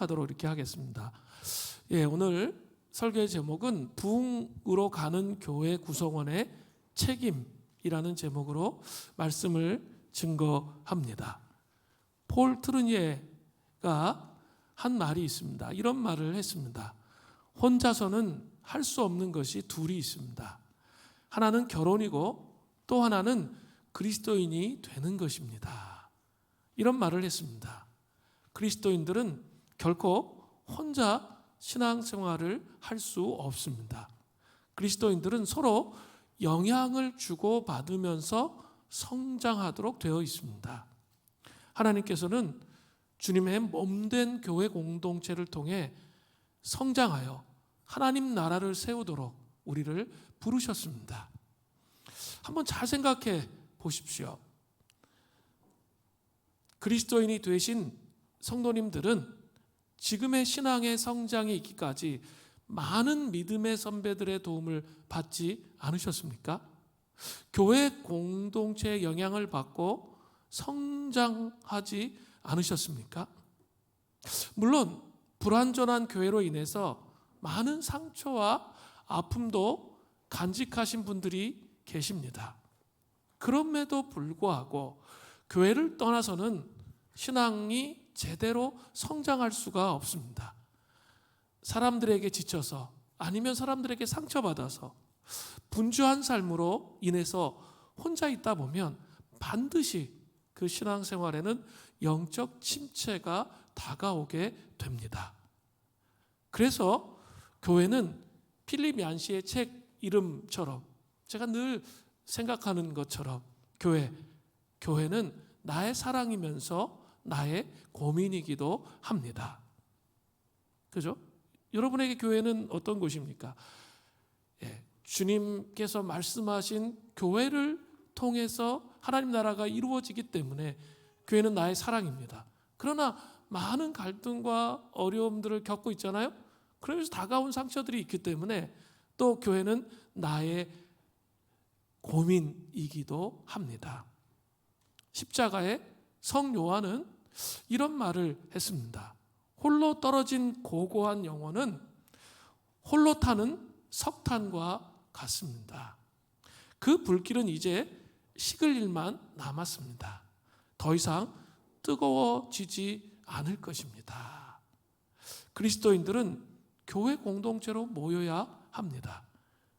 하도록 이렇게 하겠습니다. 오늘 설교의 제목은 부흥으로 가는 교회 구성원의 책임이라는 제목으로 말씀을 증거합니다. 폴 트르니에가 한 말이 있습니다. 이런 말을 했습니다. 혼자서는 할 수 없는 것이 둘이 있습니다. 하나는 결혼이고 또 하나는 그리스도인이 되는 것입니다. 이런 말을 했습니다. 그리스도인들은 결코 혼자 신앙생활을 할 수 없습니다. 그리스도인들은 서로 영향을 주고받으면서 성장하도록 되어 있습니다. 하나님께서는 주님의 몸된 교회 공동체를 통해 성장하여 하나님 나라를 세우도록 우리를 부르셨습니다. 한번 잘 생각해 보십시오. 그리스도인이 되신 성도님들은 지금의 신앙의 성장에 있기까지 많은 믿음의 선배들의 도움을 받지 않으셨습니까? 교회 공동체의 영향을 받고 성장하지 않으셨습니까? 물론 불완전한 교회로 인해서 많은 상처와 아픔도 간직하신 분들이 계십니다. 그럼에도 불구하고 교회를 떠나서는 신앙이 제대로 성장할 수가 없습니다. 사람들에게 지쳐서 아니면 사람들에게 상처받아서 분주한 삶으로 인해서 혼자 있다 보면 반드시 그 신앙생활에는 영적 침체가 다가오게 됩니다. 그래서 교회는 필립 얀시의 책 이름처럼 제가 늘 생각하는 것처럼 교회는 나의 사랑이면서 나의 고민이기도 합니다. 그죠? 여러분에게 교회는 어떤 곳입니까? 주님께서 말씀하신 교회를 통해서 하나님 나라가 이루어지기 때문에 교회는 나의 사랑입니다. 그러나 많은 갈등과 어려움들을 겪고 있잖아요. 그러면서 다가온 상처들이 있기 때문에 또 교회는 나의 고민이기도 합니다. 십자가의 성 요한은 이런 말을 했습니다. 홀로 떨어진 고고한 영혼은 홀로 타는 석탄과 같습니다. 그 불길은 이제 식을 일만 남았습니다. 더 이상 뜨거워지지 않을 것입니다. 그리스도인들은 교회 공동체로 모여야 합니다.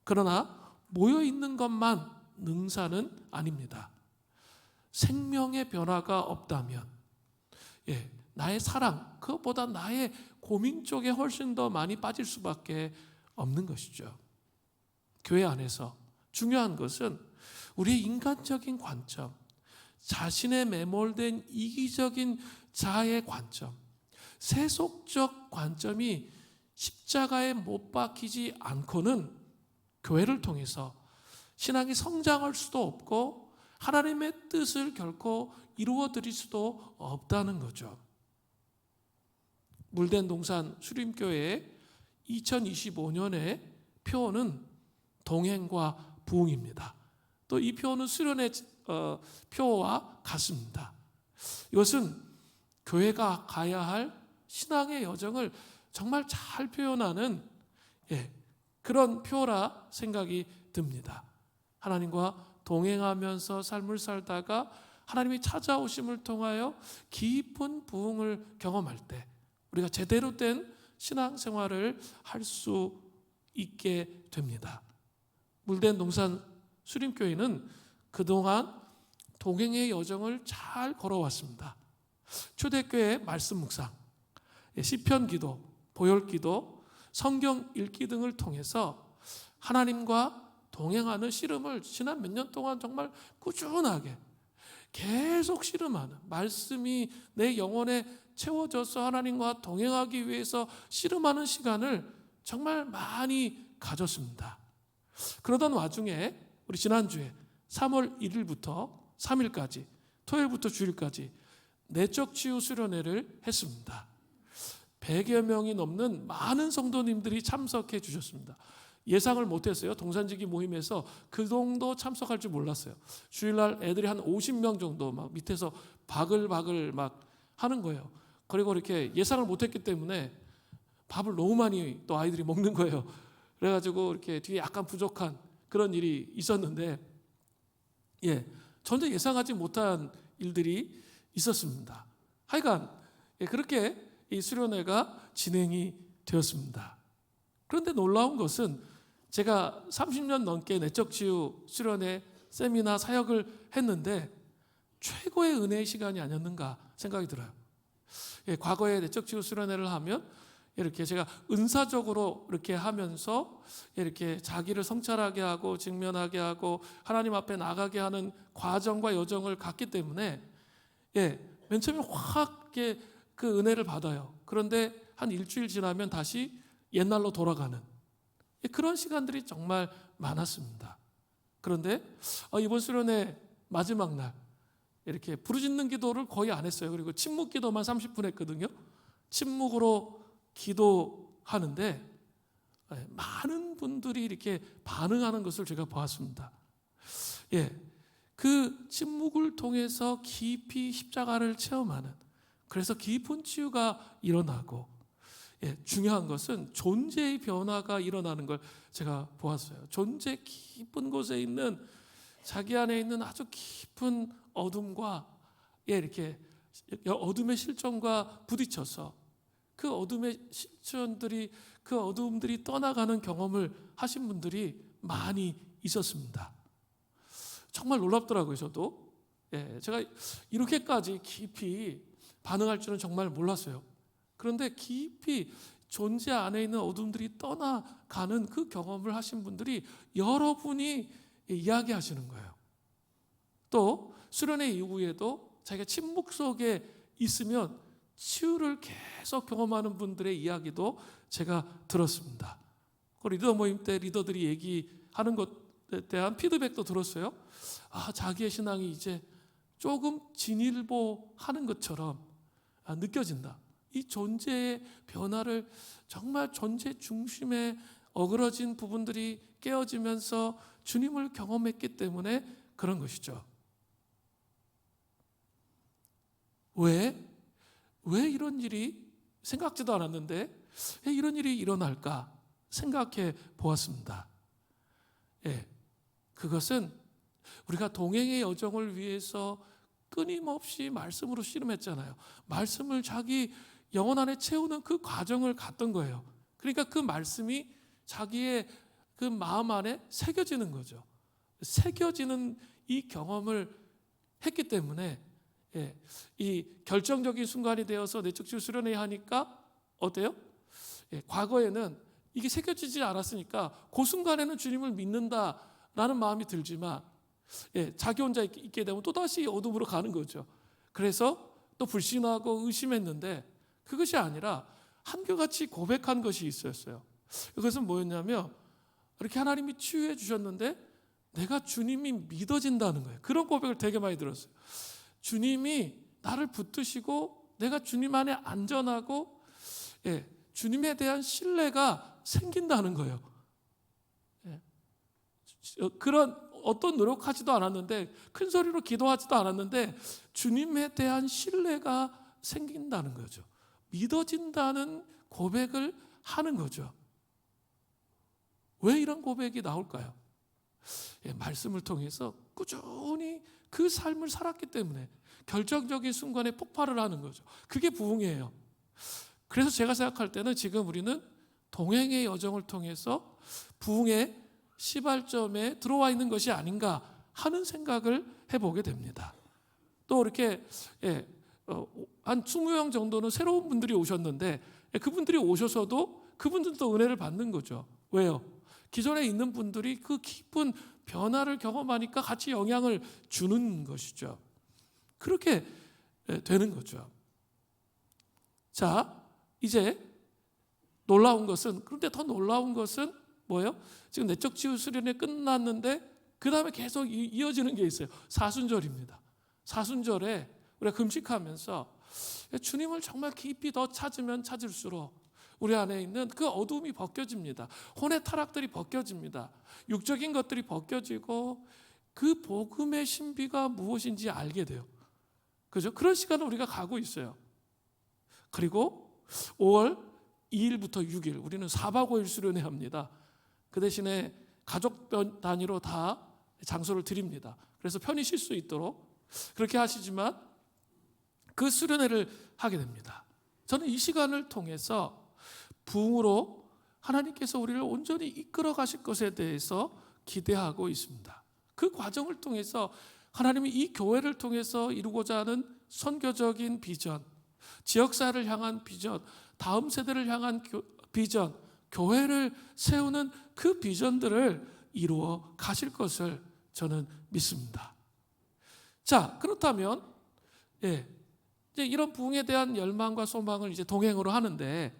그러나 모여 있는 것만 능사는 아닙니다. 생명의 변화가 없다면 나의 사랑, 그것보다 나의 고민 쪽에 훨씬 더 많이 빠질 수밖에 없는 것이죠. 교회 안에서 중요한 것은 우리의 인간적인 관점, 자신의 매몰된 이기적인 자아의 관점, 세속적 관점이 십자가에 못 박히지 않고는 교회를 통해서 신앙이 성장할 수도 없고 하나님의 뜻을 결코 이루어드릴 수도 없다는 거죠. 물된 동산 수림교회의 2025년의 표어는 동행과 부흥입니다. 또 이 표어는 수련의 표어와 같습니다. 이것은 교회가 가야 할 신앙의 여정을 정말 잘 표현하는 그런 표어라 생각이 듭니다. 하나님과 동행하면서 삶을 살다가 하나님이 찾아오심을 통하여 깊은 부흥을 경험할 때 우리가 제대로 된 신앙생활을 할 수 있게 됩니다. 물된 동산 수림교회는 그동안 동행의 여정을 잘 걸어왔습니다. 초대교회 말씀 묵상, 시편 기도, 보혈 기도, 성경 읽기 등을 통해서 하나님과 동행하는 씨름을 지난 몇 년 동안 정말 꾸준하게 계속 씨름하는, 말씀이 내 영혼에 채워져서 하나님과 동행하기 위해서 씨름하는 시간을 정말 많이 가졌습니다. 그러던 와중에 우리 지난주에 3월 1일부터 3일까지 토요일부터 주일까지 내적 치유 수련회를 했습니다. 100여 명이 넘는 많은 성도님들이 참석해 주셨습니다. 예상을 못했어요. 동산지기 모임에서 그 정도 참석할 줄 몰랐어요. 주일날 애들이 한 50명 정도 막 밑에서 바글바글 막 하는 거예요. 그리고 이렇게 예상을 못했기 때문에 밥을 너무 많이 또 아이들이 먹는 거예요. 그래가지고 이렇게 뒤에 약간 부족한 그런 일이 있었는데, 전혀 예상하지 못한 일들이 있었습니다. 하여간 그렇게 이 수련회가 진행이 되었습니다. 그런데 놀라운 것은 제가 30년 넘게 내적치유 수련회 세미나 사역을 했는데 최고의 은혜의 시간이 아니었는가 생각이 들어요. 과거에 내적치유 수련회를 하면 이렇게 제가 은사적으로 이렇게 하면서 이렇게 자기를 성찰하게 하고 직면하게 하고 하나님 앞에 나가게 하는 과정과 여정을 갔기 때문에 맨 처음에 확 이렇게 그 은혜를 받아요. 그런데 한 일주일 지나면 다시 옛날로 돌아가는 그런 시간들이 정말 많았습니다. 그런데 이번 수련회 마지막 날 이렇게 부르짖는 기도를 거의 안 했어요. 그리고 침묵 기도만 30분 했거든요. 침묵으로 기도하는데 많은 분들이 이렇게 반응하는 것을 제가 보았습니다. 그 침묵을 통해서 깊이 십자가를 체험하는, 그래서 깊은 치유가 일어나고, 중요한 것은 존재의 변화가 일어나는 걸 제가 보았어요. 존재 깊은 곳에 있는 자기 안에 있는 아주 깊은 어둠과 이렇게 어둠의 실존과 부딪혀서 그 어둠의 실존들이, 그 어둠들이 떠나가는 경험을 하신 분들이 많이 있었습니다. 정말 놀랍더라고요. 저도 제가 이렇게까지 깊이 반응할 줄은 정말 몰랐어요. 그런데 깊이 존재 안에 있는 어둠들이 떠나가는 그 경험을 하신 분들이 여러분이 이야기하시는 거예요. 또 수련회 이후에도 자기가 침묵 속에 있으면 치유를 계속 경험하는 분들의 이야기도 제가 들었습니다. 그 리더 모임 때 리더들이 얘기하는 것에 대한 피드백도 들었어요. 자기의 신앙이 이제 조금 진일보하는 것처럼 느껴진다. 이 존재의 변화를, 정말 존재 중심에 어그러진 부분들이 깨어지면서 주님을 경험했기 때문에 그런 것이죠. 왜 이런 일이, 생각지도 않았는데 왜 이런 일이 일어날까 생각해 보았습니다. 그것은 우리가 동행의 여정을 위해서 끊임없이 말씀으로 씨름했잖아요. 말씀을 자기 영혼 안에 채우는 그 과정을 갔던 거예요. 그러니까 그 말씀이 자기의 그 마음 안에 새겨지는 거죠. 새겨지는 이 경험을 했기 때문에 이 결정적인 순간이 되어서 내적치유 수련회 하니까 어때요? 과거에는 이게 새겨지지 않았으니까 그 순간에는 주님을 믿는다라는 마음이 들지만 자기 혼자 있게 되면 또다시 어둠으로 가는 거죠. 그래서 또 불신하고 의심했는데 그것이 아니라 한결같이 고백한 것이 있었어요. 그것은 뭐였냐면 이렇게 하나님이 치유해 주셨는데 내가 주님이 믿어진다는 거예요. 그런 고백을 되게 많이 들었어요. 주님이 나를 붙드시고 내가 주님 안에 안전하고 주님에 대한 신뢰가 생긴다는 거예요. 그런 어떤 노력하지도 않았는데, 큰 소리로 기도하지도 않았는데 주님에 대한 신뢰가 생긴다는 거죠. 믿어진다는 고백을 하는 거죠. 왜 이런 고백이 나올까요? 말씀을 통해서 꾸준히 그 삶을 살았기 때문에 결정적인 순간에 폭발을 하는 거죠. 그게 부흥이에요. 그래서 제가 생각할 때는 지금 우리는 동행의 여정을 통해서 부흥의 시발점에 들어와 있는 것이 아닌가 하는 생각을 해보게 됩니다. 또 이렇게 한 20명 정도는 새로운 분들이 오셨는데 그분들이 오셔서도 그분들도 은혜를 받는 거죠. 왜요? 기존에 있는 분들이 그 깊은 변화를 경험하니까 같이 영향을 주는 것이죠. 그렇게 되는 거죠. 자, 이제 놀라운 것은, 그런데 더 놀라운 것은 뭐예요? 지금 내적 치유 수련회 끝났는데 그 다음에 계속 이어지는 게 있어요. 사순절입니다. 사순절에 우리가 금식하면서 주님을 정말 깊이 더 찾으면 찾을수록 우리 안에 있는 그 어둠이 벗겨집니다. 혼의 타락들이 벗겨집니다. 육적인 것들이 벗겨지고 그 복음의 신비가 무엇인지 알게 돼요. 그죠? 그런 시간을 우리가 가고 있어요. 그리고 5월 2일부터 6일 우리는 4박 5일 수련회 합니다. 그 대신에 가족 단위로 다 장소를 드립니다. 그래서 편히 쉴 수 있도록 그렇게 하시지만 그 수련회를 하게 됩니다. 저는 이 시간을 통해서 부흥으로 하나님께서 우리를 온전히 이끌어 가실 것에 대해서 기대하고 있습니다. 그 과정을 통해서 하나님이 이 교회를 통해서 이루고자 하는 선교적인 비전, 지역사회를 향한 비전, 다음 세대를 향한 비전, 교회를 세우는 그 비전들을 이루어 가실 것을 저는 믿습니다. 자, 그렇다면 이제 이런 부흥에 대한 열망과 소망을 이제 동행으로 하는데,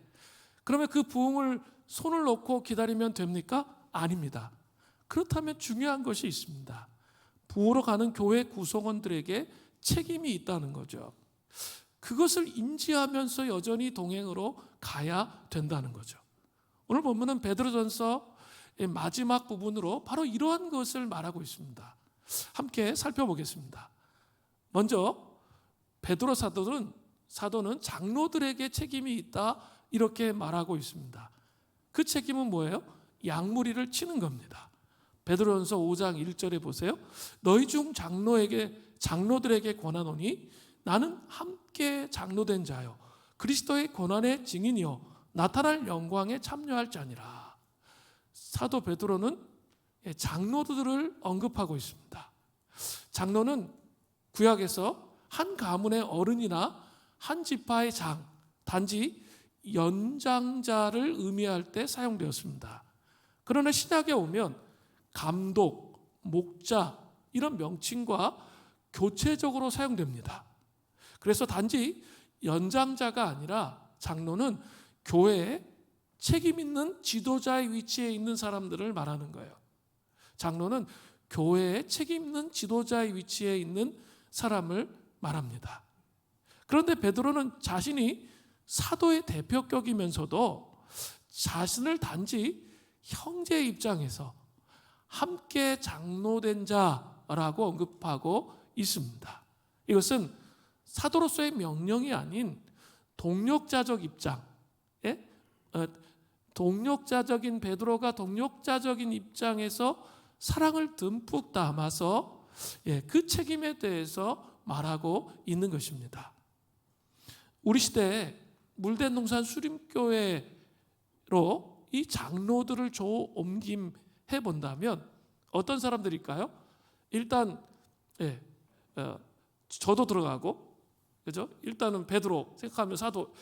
그러면 그 부흥을 손을 놓고 기다리면 됩니까? 아닙니다. 그렇다면 중요한 것이 있습니다. 부흥으로 가는 교회 구성원들에게 책임이 있다는 거죠. 그것을 인지하면서 여전히 동행으로 가야 된다는 거죠. 오늘 본문은 베드로전서 마지막 부분으로 바로 이러한 것을 말하고 있습니다. 함께 살펴보겠습니다. 먼저 베드로 사도는 장로들에게 책임이 있다 이렇게 말하고 있습니다. 그 책임은 뭐예요? 양무리를 치는 겁니다. 베드로전서 5장 1절에 보세요. 너희 중 장로들에게 권하노니 나는 함께 장로된 자요 그리스도의 고난의 증인이요 나타날 영광에 참여할 자니라. 사도 베드로는 장로들을 언급하고 있습니다. 장로는 구약에서 한 가문의 어른이나 한 지파의 장, 단지 연장자를 의미할 때 사용되었습니다. 그러나 신약에 오면 감독, 목자 이런 명칭과 교체적으로 사용됩니다. 그래서 단지 연장자가 아니라 장로는 교회에 책임 있는 지도자의 위치에 있는 사람들을 말하는 거예요. 장로는 교회에 책임 있는 지도자의 위치에 있는 사람을 말합니다. 그런데 베드로는 자신이 사도의 대표격이면서도 자신을 단지 형제의 입장에서 함께 장로된 자라고 언급하고 있습니다. 이것은 사도로서의 명령이 아닌 동력자적 입장, 동력자적인 베드로가 동력자적인 입장에서 사랑을 듬뿍 담아서 그 책임에 대해서 말하고 있는 것입니다. 우리 시대에 물된 동산 수림교회로 이 장로들을 옮김해 본다면 어떤 사람들일까요? 일단 저도 들어가고, 그죠? 일단은 베드로 생각하면 사도,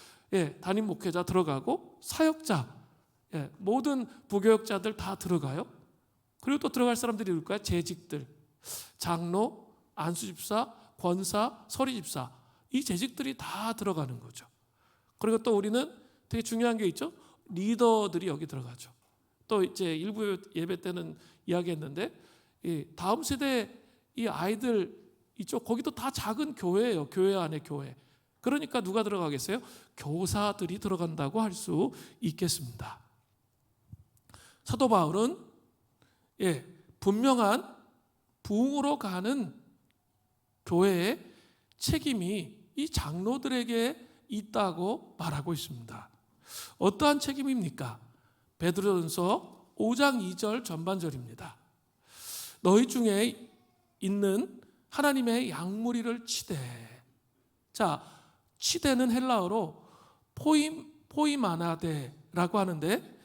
담임 목회자 들어가고, 사역자, 모든 부교역자들 다 들어가요. 그리고 또 들어갈 사람들이 누굴까요? 재직들, 장로, 안수집사, 권사, 서리집사, 이 재직들이 다 들어가는 거죠. 그리고 또 우리는 되게 중요한 게 있죠. 리더들이 여기 들어가죠. 또 이제 일부 예배 때는 이야기했는데 다음 세대 이 아이들 이쪽 거기도 다 작은 교회예요. 교회 안에 교회. 그러니까 누가 들어가겠어요? 교사들이 들어간다고 할 수 있겠습니다. 사도 바울은 분명한 부흥으로 가는 교회의 책임이 이 장로들에게 있다고 말하고 있습니다. 어떠한 책임입니까? 베드로전서 5장 2절 전반절입니다. 너희 중에 있는 하나님의 양무리를 치되. 자, 치대는 헬라어로 포이마나데라고 하는데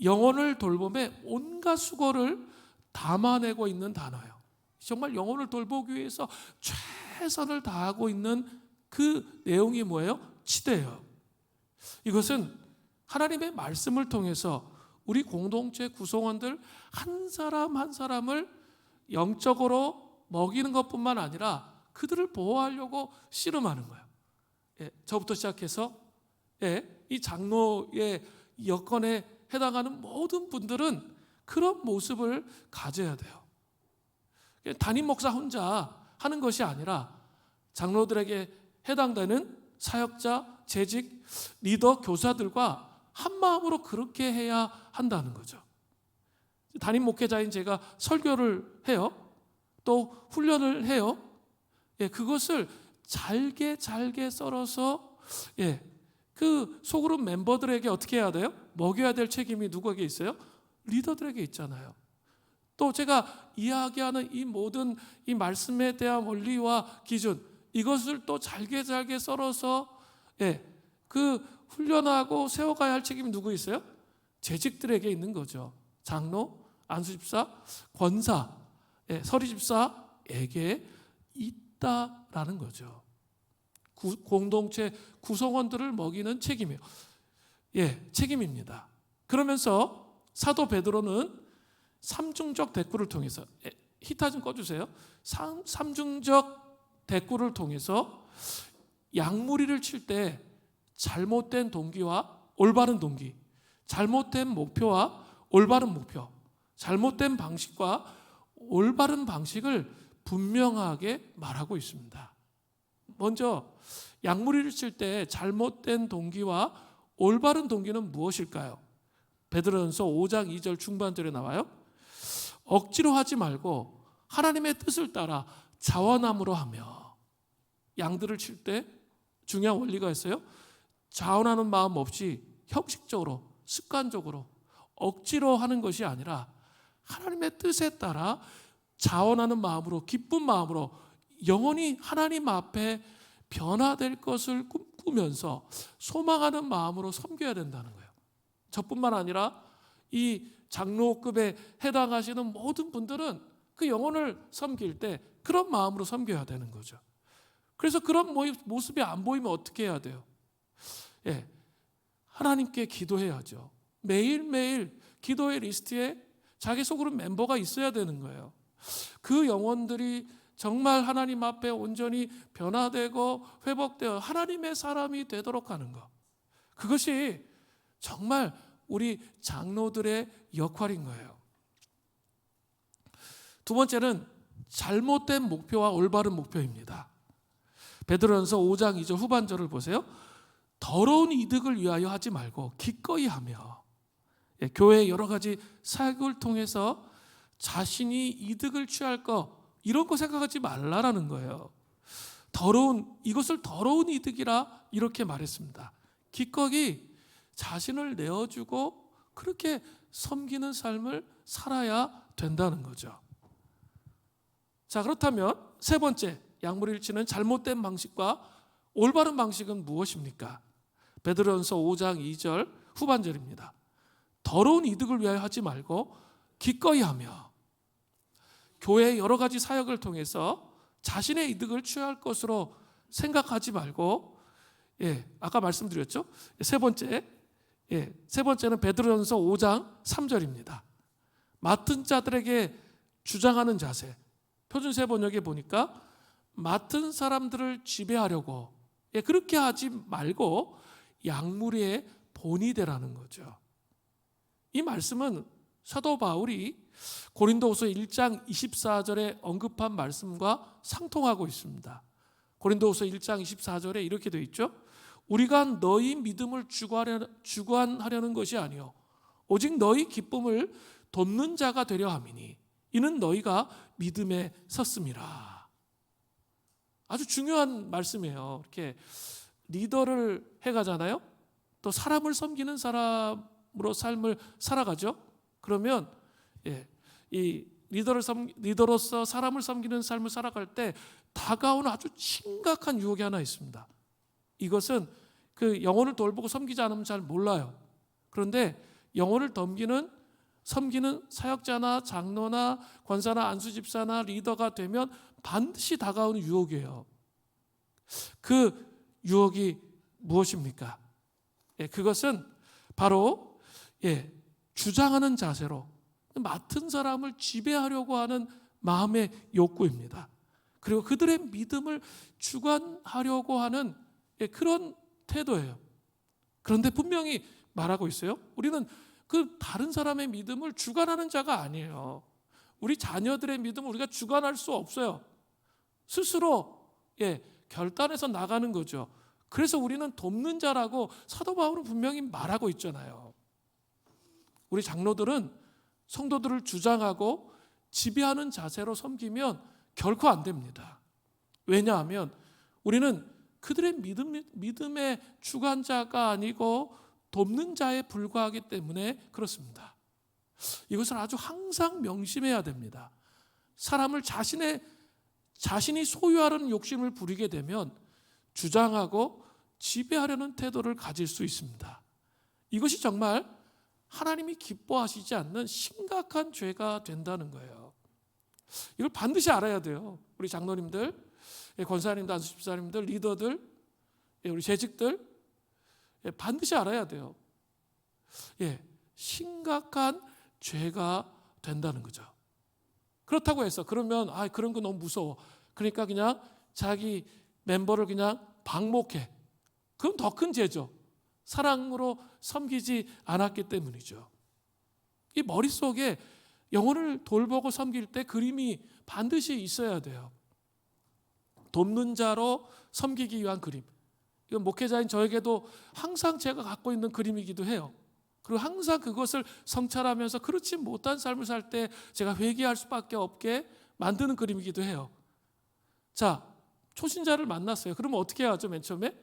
영혼을 돌봄에 온갖 수고를 담아내고 있는 단어예요. 정말 영혼을 돌보기 위해서 최선을 다하고 있는 그 내용이 뭐예요? 치대예요. 이것은 하나님의 말씀을 통해서 우리 공동체 구성원들 한 사람 한 사람을 영적으로 먹이는 것뿐만 아니라 그들을 보호하려고 씨름하는 거예요. 저부터 시작해서 이 장로의 여건에 해당하는 모든 분들은 그런 모습을 가져야 돼요. 담임 목사 혼자 하는 것이 아니라 장로들에게 해당되는 사역자, 재직, 리더, 교사들과 한 마음으로 그렇게 해야 한다는 거죠. 담임 목회자인 제가 설교를 해요. 또 훈련을 해요. 그것을 잘게 썰어서 그 소그룹 멤버들에게 어떻게 해야 돼요? 먹여야 될 책임이 누구에게 있어요? 리더들에게 있잖아요. 또 제가 이야기하는 이 모든 이 말씀에 대한 원리와 기준, 이것을 또 잘게 썰어서 그 훈련하고 세워가야 할 책임이 누구 있어요? 재직들에게 있는 거죠. 장로, 안수집사, 권사, 서리집사에게 있다라는 거죠. 공동체 구성원들을 먹이는 책임이에요. 책임입니다. 그러면서 사도 베드로는 삼중적 대꾸를 통해서, 히타 좀 꺼주세요. 삼중적 대꾸를 통해서 양무리를 칠 때 잘못된 동기와 올바른 동기, 잘못된 목표와 올바른 목표, 잘못된 방식과 올바른 방식을 분명하게 말하고 있습니다. 먼저 양무리를 칠 때 잘못된 동기와 올바른 동기는 무엇일까요? 베드로전서 5장 2절 중반절에 나와요. 억지로 하지 말고 하나님의 뜻을 따라 자원함으로 하며. 양들을 칠 때 중요한 원리가 있어요. 자원하는 마음 없이 형식적으로, 습관적으로, 억지로 하는 것이 아니라 하나님의 뜻에 따라 자원하는 마음으로, 기쁜 마음으로 영원히 하나님 앞에 변화될 것을 꿈꾸면서 소망하는 마음으로 섬겨야 된다는 거예요. 저뿐만 아니라 이 장로급에 해당하시는 모든 분들은 그 영혼을 섬길 때 그런 마음으로 섬겨야 되는 거죠. 그래서 그런 모습이 안 보이면 어떻게 해야 돼요? 하나님께 기도해야죠. 매일매일 기도의 리스트에 자기 속으로 멤버가 있어야 되는 거예요. 그 영혼들이 정말 하나님 앞에 온전히 변화되고 회복되어 하나님의 사람이 되도록 하는 것. 그것이 정말 우리 장로들의 역할인 거예요. 두 번째는 잘못된 목표와 올바른 목표입니다. 베드로전서 5장 2절 후반절을 보세요. 더러운 이득을 위하여 하지 말고 기꺼이 하며. 교회의 여러 가지 사역을 통해서 자신이 이득을 취할 거, 이런 거 생각하지 말라라는 거예요. 이것을 더러운 이득이라 이렇게 말했습니다. 기꺼이 자신을 내어주고 그렇게 섬기는 삶을 살아야 된다는 거죠. 자, 그렇다면 세 번째, 양무리를 치는 잘못된 방식과 올바른 방식은 무엇입니까? 베드로전서 5장 2절 후반절입니다. 더러운 이득을 위하여 하지 말고 기꺼이 하며. 교회의 여러 가지 사역을 통해서 자신의 이득을 취할 것으로 생각하지 말고, 아까 말씀드렸죠? 세 번째는 베드로전서 5장 3절입니다. 맡은 자들에게 주장하는 자세. 표준세 번역에 보니까 맡은 사람들을 지배하려고, 그렇게 하지 말고 양무리의 본이 되라는 거죠. 이 말씀은 사도 바울이 고린도후서 1장 24절에 언급한 말씀과 상통하고 있습니다. 고린도후서 1장 24절에 이렇게 되어 있죠. 우리가 너희 믿음을 주관하려는 것이 아니요 오직 너희 기쁨을 돕는 자가 되려 함이니 이는 너희가 믿음에 섰음이라. 아주 중요한 말씀이에요. 이렇게 리더를 해가잖아요. 또 사람을 섬기는 사람으로 삶을 살아가죠. 그러면 이 리더로서 사람을 섬기는 삶을 살아갈 때 다가오는 아주 심각한 유혹이 하나 있습니다. 이것은 그 영혼을 돌보고 섬기지 않으면 잘 몰라요. 그런데 영혼을 섬기는 사역자나 장로나 권사나 안수집사나 리더가 되면 반드시 다가오는 유혹이에요. 그 유혹이 무엇입니까? 그것은 바로 주장하는 자세로 맡은 사람을 지배하려고 하는 마음의 욕구입니다. 그리고 그들의 믿음을 주관하려고 하는 그런 태도예요. 그런데 분명히 말하고 있어요. 우리는 그 다른 사람의 믿음을 주관하는 자가 아니에요. 우리 자녀들의 믿음을 우리가 주관할 수 없어요. 스스로 결단해서 나가는 거죠. 그래서 우리는 돕는 자라고 사도 바울은 분명히 말하고 있잖아요. 우리 장로들은 성도들을 주장하고 지배하는 자세로 섬기면 결코 안 됩니다. 왜냐하면 우리는 그들의 믿음의 주관자가 아니고 돕는 자에 불과하기 때문에 그렇습니다. 이것을 아주 항상 명심해야 됩니다. 사람을 자신이 소유하려는 욕심을 부리게 되면 주장하고 지배하려는 태도를 가질 수 있습니다. 이것이 정말 하나님이 기뻐하시지 않는 심각한 죄가 된다는 거예요. 이걸 반드시 알아야 돼요. 우리 장로님들, 권사님들, 안수집사님들, 리더들, 우리 재직들 반드시 알아야 돼요. 심각한 죄가 된다는 거죠. 그렇다고 해서 그러면 그런 거 너무 무서워. 그러니까 그냥 자기 멤버를 그냥 방목해. 그럼 더 큰 죄죠. 사랑으로 섬기지 않았기 때문이죠. 이 머릿속에 영혼을 돌보고 섬길 때 그림이 반드시 있어야 돼요. 돕는 자로 섬기기 위한 그림. 이건 목회자인 저에게도 항상 제가 갖고 있는 그림이기도 해요. 그리고 항상 그것을 성찰하면서 그렇지 못한 삶을 살 때 제가 회개할 수밖에 없게 만드는 그림이기도 해요. 자, 초신자를 만났어요. 그러면 어떻게 해야죠? 맨 처음에?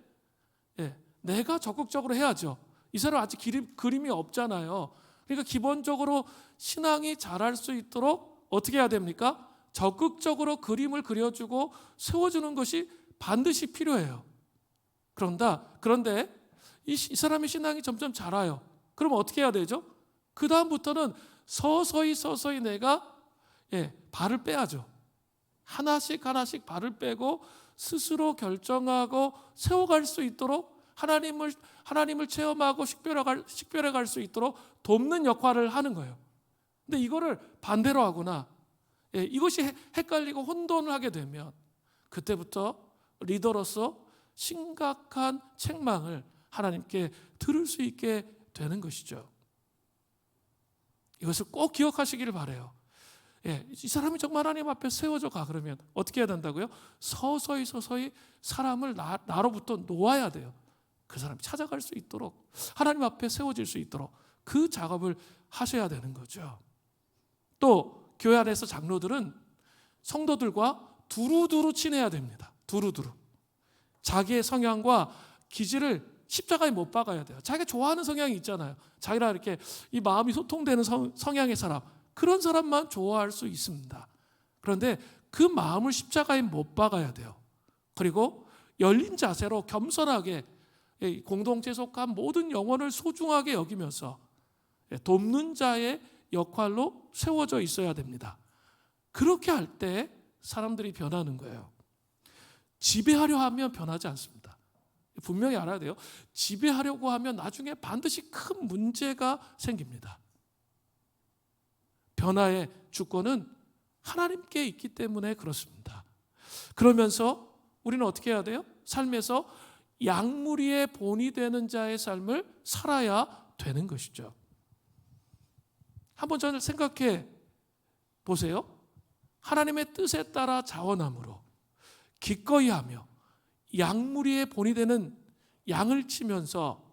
내가 적극적으로 해야죠. 이 사람 아직 그림이 없잖아요. 그러니까 기본적으로 신앙이 자랄 수 있도록 어떻게 해야 됩니까? 적극적으로 그림을 그려주고 세워주는 것이 반드시 필요해요. 그런데 이 사람의 신앙이 점점 자라요. 그러면 어떻게 해야 되죠? 그 다음부터는 서서히 내가 발을 빼야죠. 하나씩 발을 빼고 스스로 결정하고 세워갈 수 있도록 하나님을 체험하고 식별해 갈 수 있도록 돕는 역할을 하는 거예요. 근데 이거를 반대로 하거나 이것이 헷갈리고 혼돈을 하게 되면 그때부터 리더로서 심각한 책망을 하나님께 들을 수 있게 되는 것이죠. 이것을 꼭 기억하시기를 바라요. 이 사람이 정말 하나님 앞에 세워져 가 그러면 어떻게 해야 된다고요? 서서히 사람을 나로부터 놓아야 돼요. 그 사람이 찾아갈 수 있도록 하나님 앞에 세워질 수 있도록 그 작업을 하셔야 되는 거죠. 또 교회 안에서 장로들은 성도들과 두루두루 친해야 됩니다. 두루두루 자기의 성향과 기질을 십자가에 못 박아야 돼요. 자기가 좋아하는 성향이 있잖아요. 자기랑 이렇게 이 마음이 소통되는 성향의 사람, 그런 사람만 좋아할 수 있습니다. 그런데 그 마음을 십자가에 못 박아야 돼요. 그리고 열린 자세로 겸손하게 공동체에 속한 모든 영혼을 소중하게 여기면서 돕는 자의 역할로 세워져 있어야 됩니다. 그렇게 할 때 사람들이 변하는 거예요. 지배하려 하면 변하지 않습니다. 분명히 알아야 돼요. 지배하려고 하면 나중에 반드시 큰 문제가 생깁니다. 변화의 주권은 하나님께 있기 때문에 그렇습니다. 그러면서 우리는 어떻게 해야 돼요? 삶에서 양무리의 본이 되는 자의 삶을 살아야 되는 것이죠. 한번 저를 생각해 보세요. 하나님의 뜻에 따라 자원함으로 기꺼이 하며 양무리의 본이 되는 양을 치면서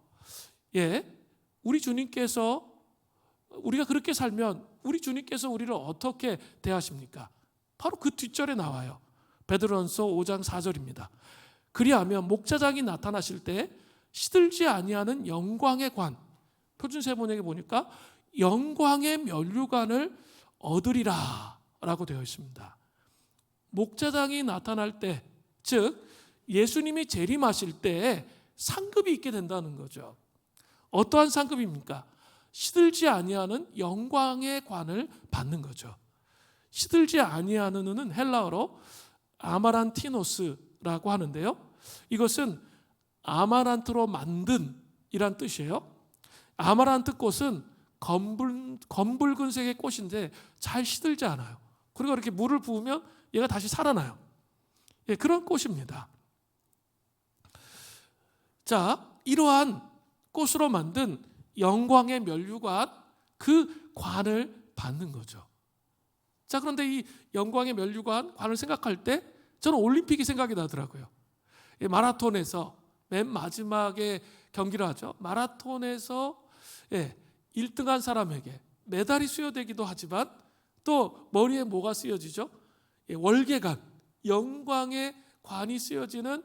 우리 주님께서 우리가 그렇게 살면 우리 주님께서 우리를 어떻게 대하십니까? 바로 그 뒷절에 나와요. 베드로전서 5장 4절입니다. 그리하면 목자장이 나타나실 때 시들지 아니하는 영광의 관, 표준세 번역에 보니까 영광의 면류관을 얻으리라 라고 되어 있습니다. 목자장이 나타날 때, 즉 예수님이 재림하실 때 상급이 있게 된다는 거죠. 어떠한 상급입니까? 시들지 아니하는 영광의 관을 받는 거죠. 시들지 아니하는 은 헬라어로 아마란티노스라고 하는데요. 이것은 아마란트로 만든 이란 뜻이에요. 아마란트 꽃은 검붉은색의 꽃인데 잘 시들지 않아요. 그리고 이렇게 물을 부으면 얘가 다시 살아나요. 그런 꽃입니다. 자, 이러한 꽃으로 만든 영광의 면류관, 그 관을 받는 거죠. 자, 그런데 이 영광의 면류관, 관을 생각할 때 저는 올림픽이 생각이 나더라고요. 마라톤에서 맨 마지막에 경기를 하죠. 마라톤에서 1등한 사람에게 메달이 수여되기도 하지만 또 머리에 뭐가 쓰여지죠? 월계관, 영광의 관이 쓰여지는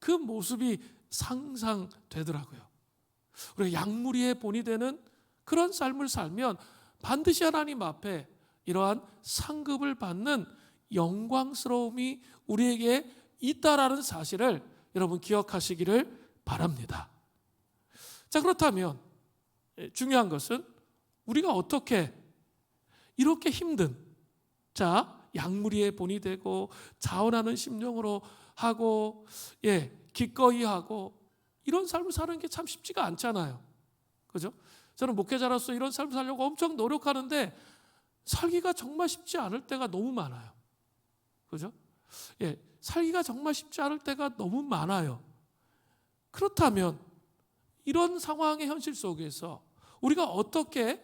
그 모습이 상상되더라고요. 우리가 양무리의 본이 되는 그런 삶을 살면 반드시 하나님 앞에 이러한 상급을 받는 영광스러움이 우리에게 있다라는 사실을 여러분 기억하시기를 바랍니다. 자, 그렇다면 중요한 것은 우리가 어떻게 이렇게 힘든 양무리의 본이 되고 자원하는 심령으로 하고 기꺼이 하고 이런 삶을 사는 게 참 쉽지가 않잖아요. 그죠? 저는 목회자로서 이런 삶을 살려고 엄청 노력하는데 살기가 정말 쉽지 않을 때가 너무 많아요. 그죠? 살기가 정말 쉽지 않을 때가 너무 많아요. 그렇다면 이런 상황의 현실 속에서 우리가 어떻게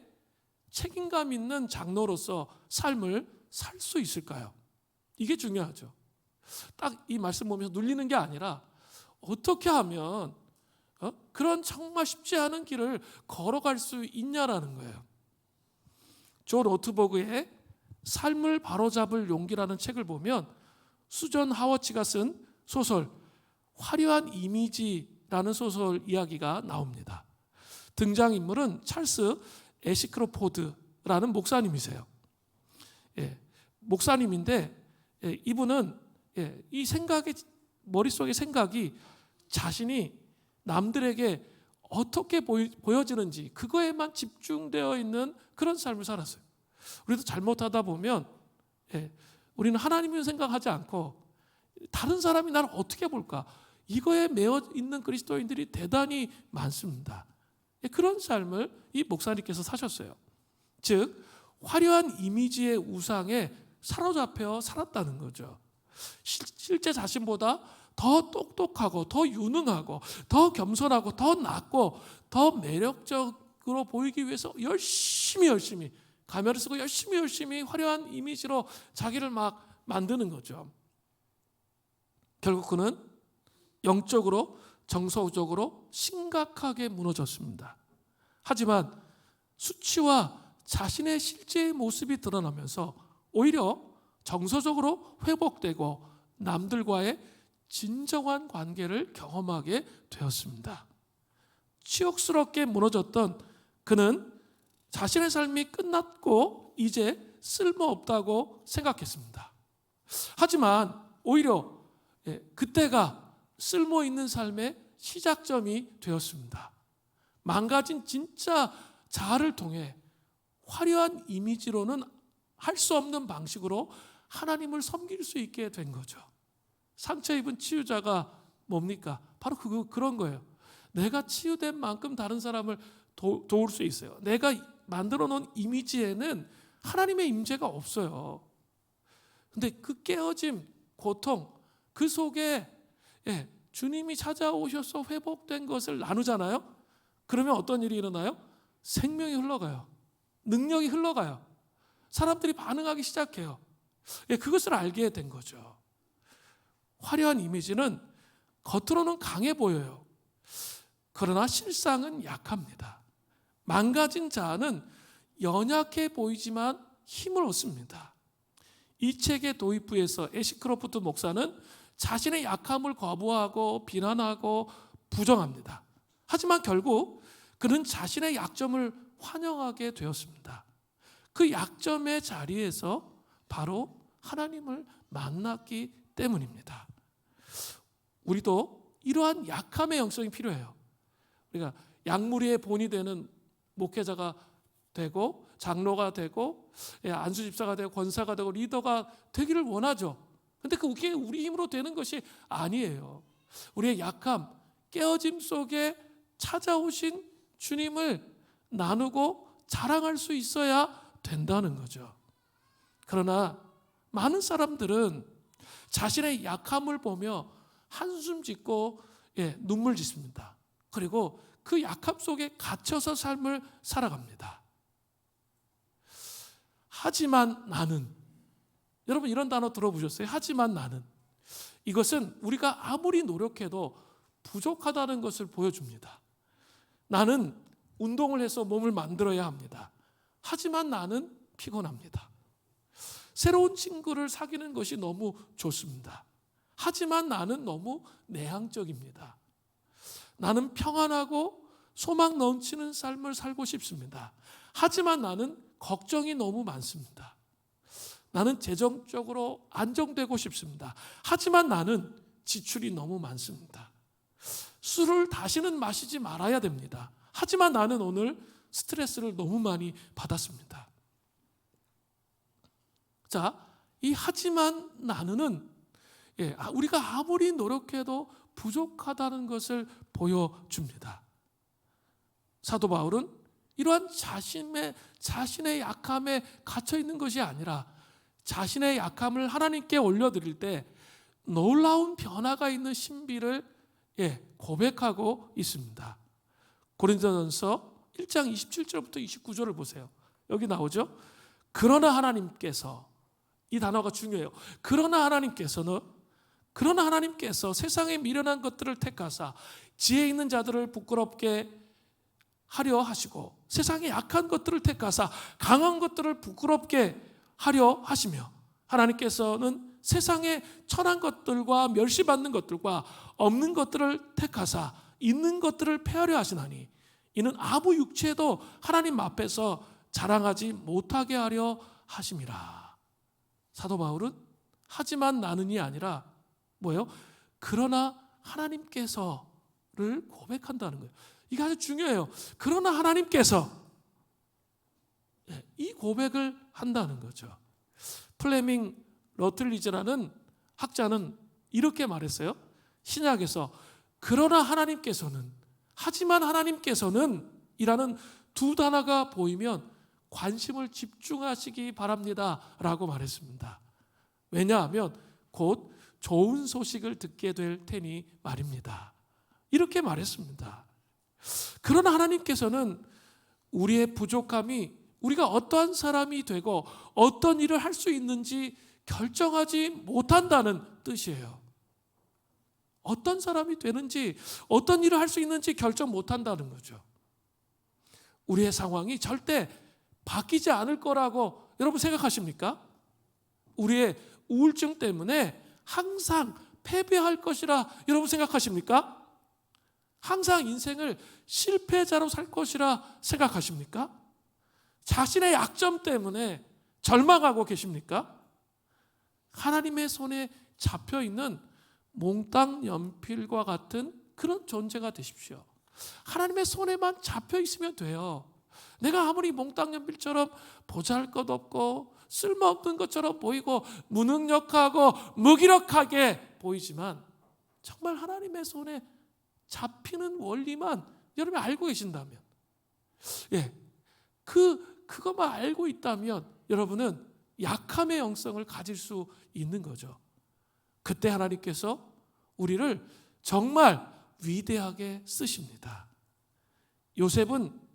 책임감 있는 장로로서 삶을 살 수 있을까요? 이게 중요하죠. 딱 이 말씀 보면서 눌리는 게 아니라 어떻게 하면 그런 정말 쉽지 않은 길을 걸어갈 수 있냐라는 거예요. 존 오트버그의 삶을 바로잡을 용기라는 책을 보면 수전 하워치가 쓴 소설 화려한 이미지라는 소설 이야기가 나옵니다. 등장인물은 찰스 애시크로포드라는 목사님이세요. 목사님인데 이분은 이 생각이 머릿속의 생각이 자신이 남들에게 어떻게 보여지는지 그거에만 집중되어 있는 그런 삶을 살았어요. 우리도 잘못하다 보면 우리는 하나님을 생각하지 않고 다른 사람이 나를 어떻게 볼까 이거에 매여 있는 그리스도인들이 대단히 많습니다. 그런 삶을 이 목사님께서 사셨어요. 즉 화려한 이미지의 우상에 사로잡혀 살았다는 거죠. 실제 자신보다 더 똑똑하고 더 유능하고 더 겸손하고 더 낫고 더 매력적으로 보이기 위해서 열심히 가면을 쓰고 열심히 화려한 이미지로 자기를 막 만드는 거죠. 결국 그는 영적으로 정서적으로 심각하게 무너졌습니다. 하지만 수치와 자신의 실제의 모습이 드러나면서 오히려 정서적으로 회복되고 남들과의 진정한 관계를 경험하게 되었습니다. 치욕스럽게 무너졌던 그는 자신의 삶이 끝났고 이제 쓸모없다고 생각했습니다. 하지만 오히려 그때가 쓸모있는 삶의 시작점이 되었습니다. 망가진 진짜 자아를 통해 화려한 이미지로는 할 수 없는 방식으로 하나님을 섬길 수 있게 된 거죠. 상처 입은 치유자가 뭡니까? 바로 그런 거예요. 내가 치유된 만큼 다른 사람을 도울 수 있어요. 내가 만들어 놓은 이미지에는 하나님의 임재가 없어요. 근데 그 깨어짐, 고통, 그 속에 주님이 찾아오셔서 회복된 것을 나누잖아요. 그러면 어떤 일이 일어나요? 생명이 흘러가요. 능력이 흘러가요. 사람들이 반응하기 시작해요. 그것을 알게 된 거죠. 화려한 이미지는 겉으로는 강해 보여요. 그러나 실상은 약합니다. 망가진 자는 연약해 보이지만 힘을 얻습니다. 이 책의 도입부에서 애시크로프트 목사는 자신의 약함을 거부하고 비난하고 부정합니다. 하지만 결국 그는 자신의 약점을 환영하게 되었습니다. 그 약점의 자리에서 바로 하나님을 만났기 때문입니다. 우리도 이러한 약함의 영성이 필요해요. 우리가 양무리의 본이 되는 목회자가 되고 장로가 되고 안수집사가 되고 권사가 되고 리더가 되기를 원하죠. 근데 그게 우리 힘으로 되는 것이 아니에요. 우리의 약함, 깨어짐 속에 찾아오신 주님을 나누고 자랑할 수 있어야 된다는 거죠. 그러나 많은 사람들은 자신의 약함을 보며 한숨 짓고 눈물 짓습니다. 그리고 그 약함 속에 갇혀서 삶을 살아갑니다. 하지만 나는, 여러분 이런 단어 들어보셨어요? 하지만 나는. 이것은 우리가 아무리 노력해도 부족하다는 것을 보여줍니다. 나는 운동을 해서 몸을 만들어야 합니다. 하지만 나는 피곤합니다. 새로운 친구를 사귀는 것이 너무 좋습니다. 하지만 나는 너무 내향적입니다. 나는 평안하고 소망 넘치는 삶을 살고 싶습니다. 하지만 나는 걱정이 너무 많습니다. 나는 재정적으로 안정되고 싶습니다. 하지만 나는 지출이 너무 많습니다. 술을 다시는 마시지 말아야 됩니다. 하지만 나는 오늘 스트레스를 너무 많이 받았습니다. 자, 이 하지만 나는은 우리가 아무리 노력해도 부족하다는 것을 보여줍니다. 사도 바울은 이러한 자신의 약함에 갇혀 있는 것이 아니라 자신의 약함을 하나님께 올려드릴 때 놀라운 변화가 있는 신비를 고백하고 있습니다. 고린도전서 1장 27절부터 29절을 보세요. 여기 나오죠? 그러나 하나님께서, 이 단어가 중요해요. 그러나 하나님께서 세상에 미련한 것들을 택하사 지혜 있는 자들을 부끄럽게 하려 하시고 세상에 약한 것들을 택하사 강한 것들을 부끄럽게 하려 하시며 하나님께서는 세상에 천한 것들과 멸시받는 것들과 없는 것들을 택하사 있는 것들을 폐하려 하시나니 이는 아무 육체도 하나님 앞에서 자랑하지 못하게 하려 하심이라. 사도 바울은 하지만 나는이 아니라 뭐예요? 그러나 하나님께서를 고백한다는 거예요. 이게 아주 중요해요. 그러나 하나님께서, 이 고백을 한다는 거죠. 플레밍 러틀리즈라는 학자는 이렇게 말했어요. 신약에서 그러나 하나님께서는, 하지만 하나님께서는 이라는 두 단어가 보이면 관심을 집중하시기 바랍니다 라고 말했습니다. 왜냐하면 곧 좋은 소식을 듣게 될 테니 말입니다. 이렇게 말했습니다. 그러나 하나님께서는 우리의 부족함이 우리가 어떠한 사람이 되고 어떤 일을 할 수 있는지 결정하지 못한다는 뜻이에요. 어떤 사람이 되는지 어떤 일을 할 수 있는지 결정 못한다는 거죠. 우리의 상황이 절대 바뀌지 않을 거라고 여러분 생각하십니까? 우리의 우울증 때문에 항상 패배할 것이라 여러분 생각하십니까? 항상 인생을 실패자로 살 것이라 생각하십니까? 자신의 약점 때문에 절망하고 계십니까? 하나님의 손에 잡혀있는 몽땅 연필과 같은 그런 존재가 되십시오. 하나님의 손에만 잡혀있으면 돼요. 내가 아무리 몽땅 연필처럼 보잘것없고 쓸모없는 것처럼 보이고 무능력하고 무기력하게 보이지만 정말 하나님의 손에 잡히는 원리만 여러분이 알고 계신다면, 그것만 알고 있다면 여러분은 약함의 영성을 가질 수 있는 거죠. 그때 하나님께서 우리를 정말 위대하게 쓰십니다. 요셉은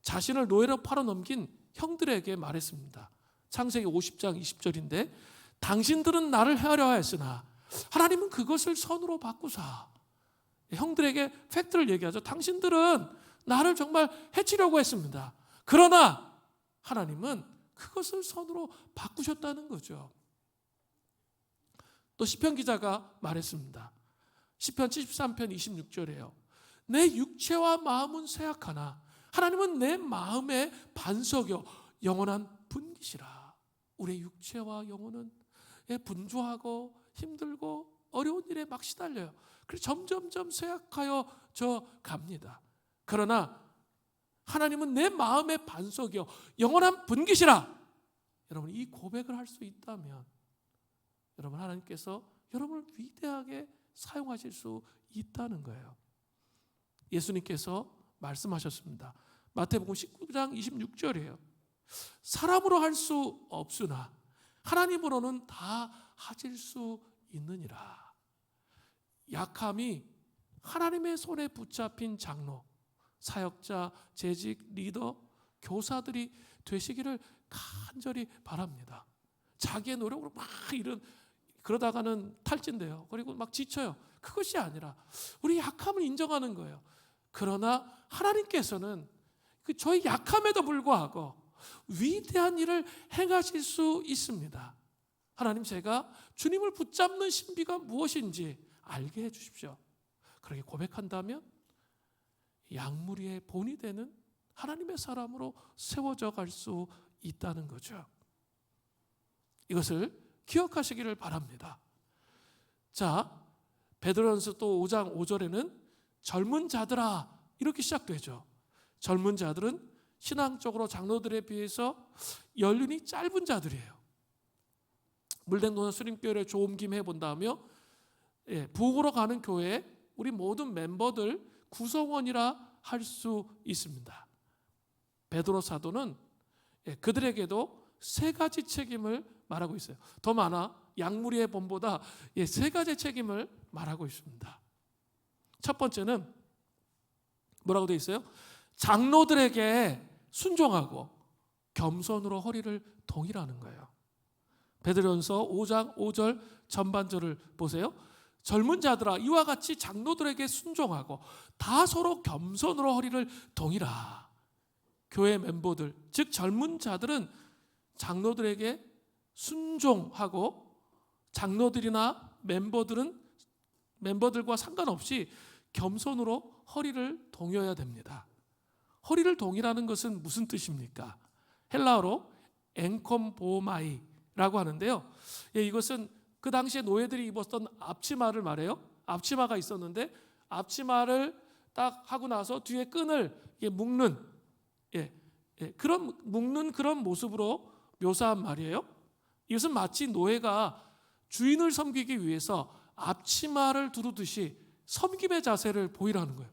자신을 노예로 팔아넘긴 형들에게 말했습니다. 창세기 50장 20절인데 당신들은 나를 해하려 하였으나 하나님은 그것을 선으로 바꾸사. 형들에게 팩트를 얘기하죠. 당신들은 나를 정말 해치려고 했습니다. 그러나 하나님은 그것을 선으로 바꾸셨다는 거죠. 또 시편 기자가 말했습니다. 시편 73편 26절이에요. 내 육체와 마음은 쇠약하나 하나님은 내 마음의 반석이요 영원한 분기시라. 우리의 육체와 영혼은 분주하고 힘들고 어려운 일에 막 시달려요. 그래서 점점점 쇠약하여 져 갑니다. 그러나 하나님은 내 마음의 반석이요 영원한 분기시라. 여러분 이 고백을 할 수 있다면 여러분 하나님께서 여러분을 위대하게 사용하실 수 있다는 거예요. 예수님께서 말씀하셨습니다. 마태복음 19장 26절이에요. 사람으로 할 수 없으나 하나님으로는 다 하실 수 있느니라. 약함이 하나님의 손에 붙잡힌 장로, 사역자, 재직, 리더, 교사들이 되시기를 간절히 바랍니다. 자기의 노력으로 막 그러다가는 탈진돼요. 그리고 막 지쳐요. 그것이 아니라 우리 약함을 인정하는 거예요. 그러나 하나님께서는 저희 약함에도 불구하고 위대한 일을 행하실 수 있습니다. 하나님, 제가 주님을 붙잡는 신비가 무엇인지 알게 해주십시오. 그렇게 고백한다면 양무리의 본이 되는 하나님의 사람으로 세워져 갈 수 있다는 거죠. 이것을 기억하시기를 바랍니다. 자, 베드로전서 또 5장 5절에는 젊은 자들아 이렇게 시작되죠. 젊은 자들은 신앙적으로 장로들에 비해서 연륜이 짧은 자들이에요. 물냉동산 수림교회를 조옮김해 본다며 부흥으로 가는 교회에 우리 모든 멤버들 구성원이라 할 수 있습니다. 베드로 사도는 그들에게도 세 가지 책임을 말하고 있어요. 더 많아. 양무리의 본보다 세 가지 책임을 말하고 있습니다. 첫 번째는 뭐라고 되어 있어요? 장로들에게 순종하고 겸손으로 허리를 동이라는 거예요. 베드로전서 5장 5절 전반절을 보세요. 젊은 자들아 이와 같이 장로들에게 순종하고 다 서로 겸손으로 허리를 동이라. 교회 멤버들, 즉 젊은 자들은 장로들에게 순종하고 장로들이나 멤버들과 상관없이 겸손으로 허리를 동여야 됩니다. 허리를 동이라는 것은 무슨 뜻입니까? 헬라어로 앵콤보마이라고 하는데요. 이것은 그 당시에 노예들이 입었던 앞치마를 말해요. 앞치마가 있었는데 앞치마를 딱 하고 나서 뒤에 끈을 묶는 그런 모습으로 묘사한 말이에요. 이것은 마치 노예가 주인을 섬기기 위해서 앞치마를 두르듯이 섬김의 자세를 보이라는 거예요.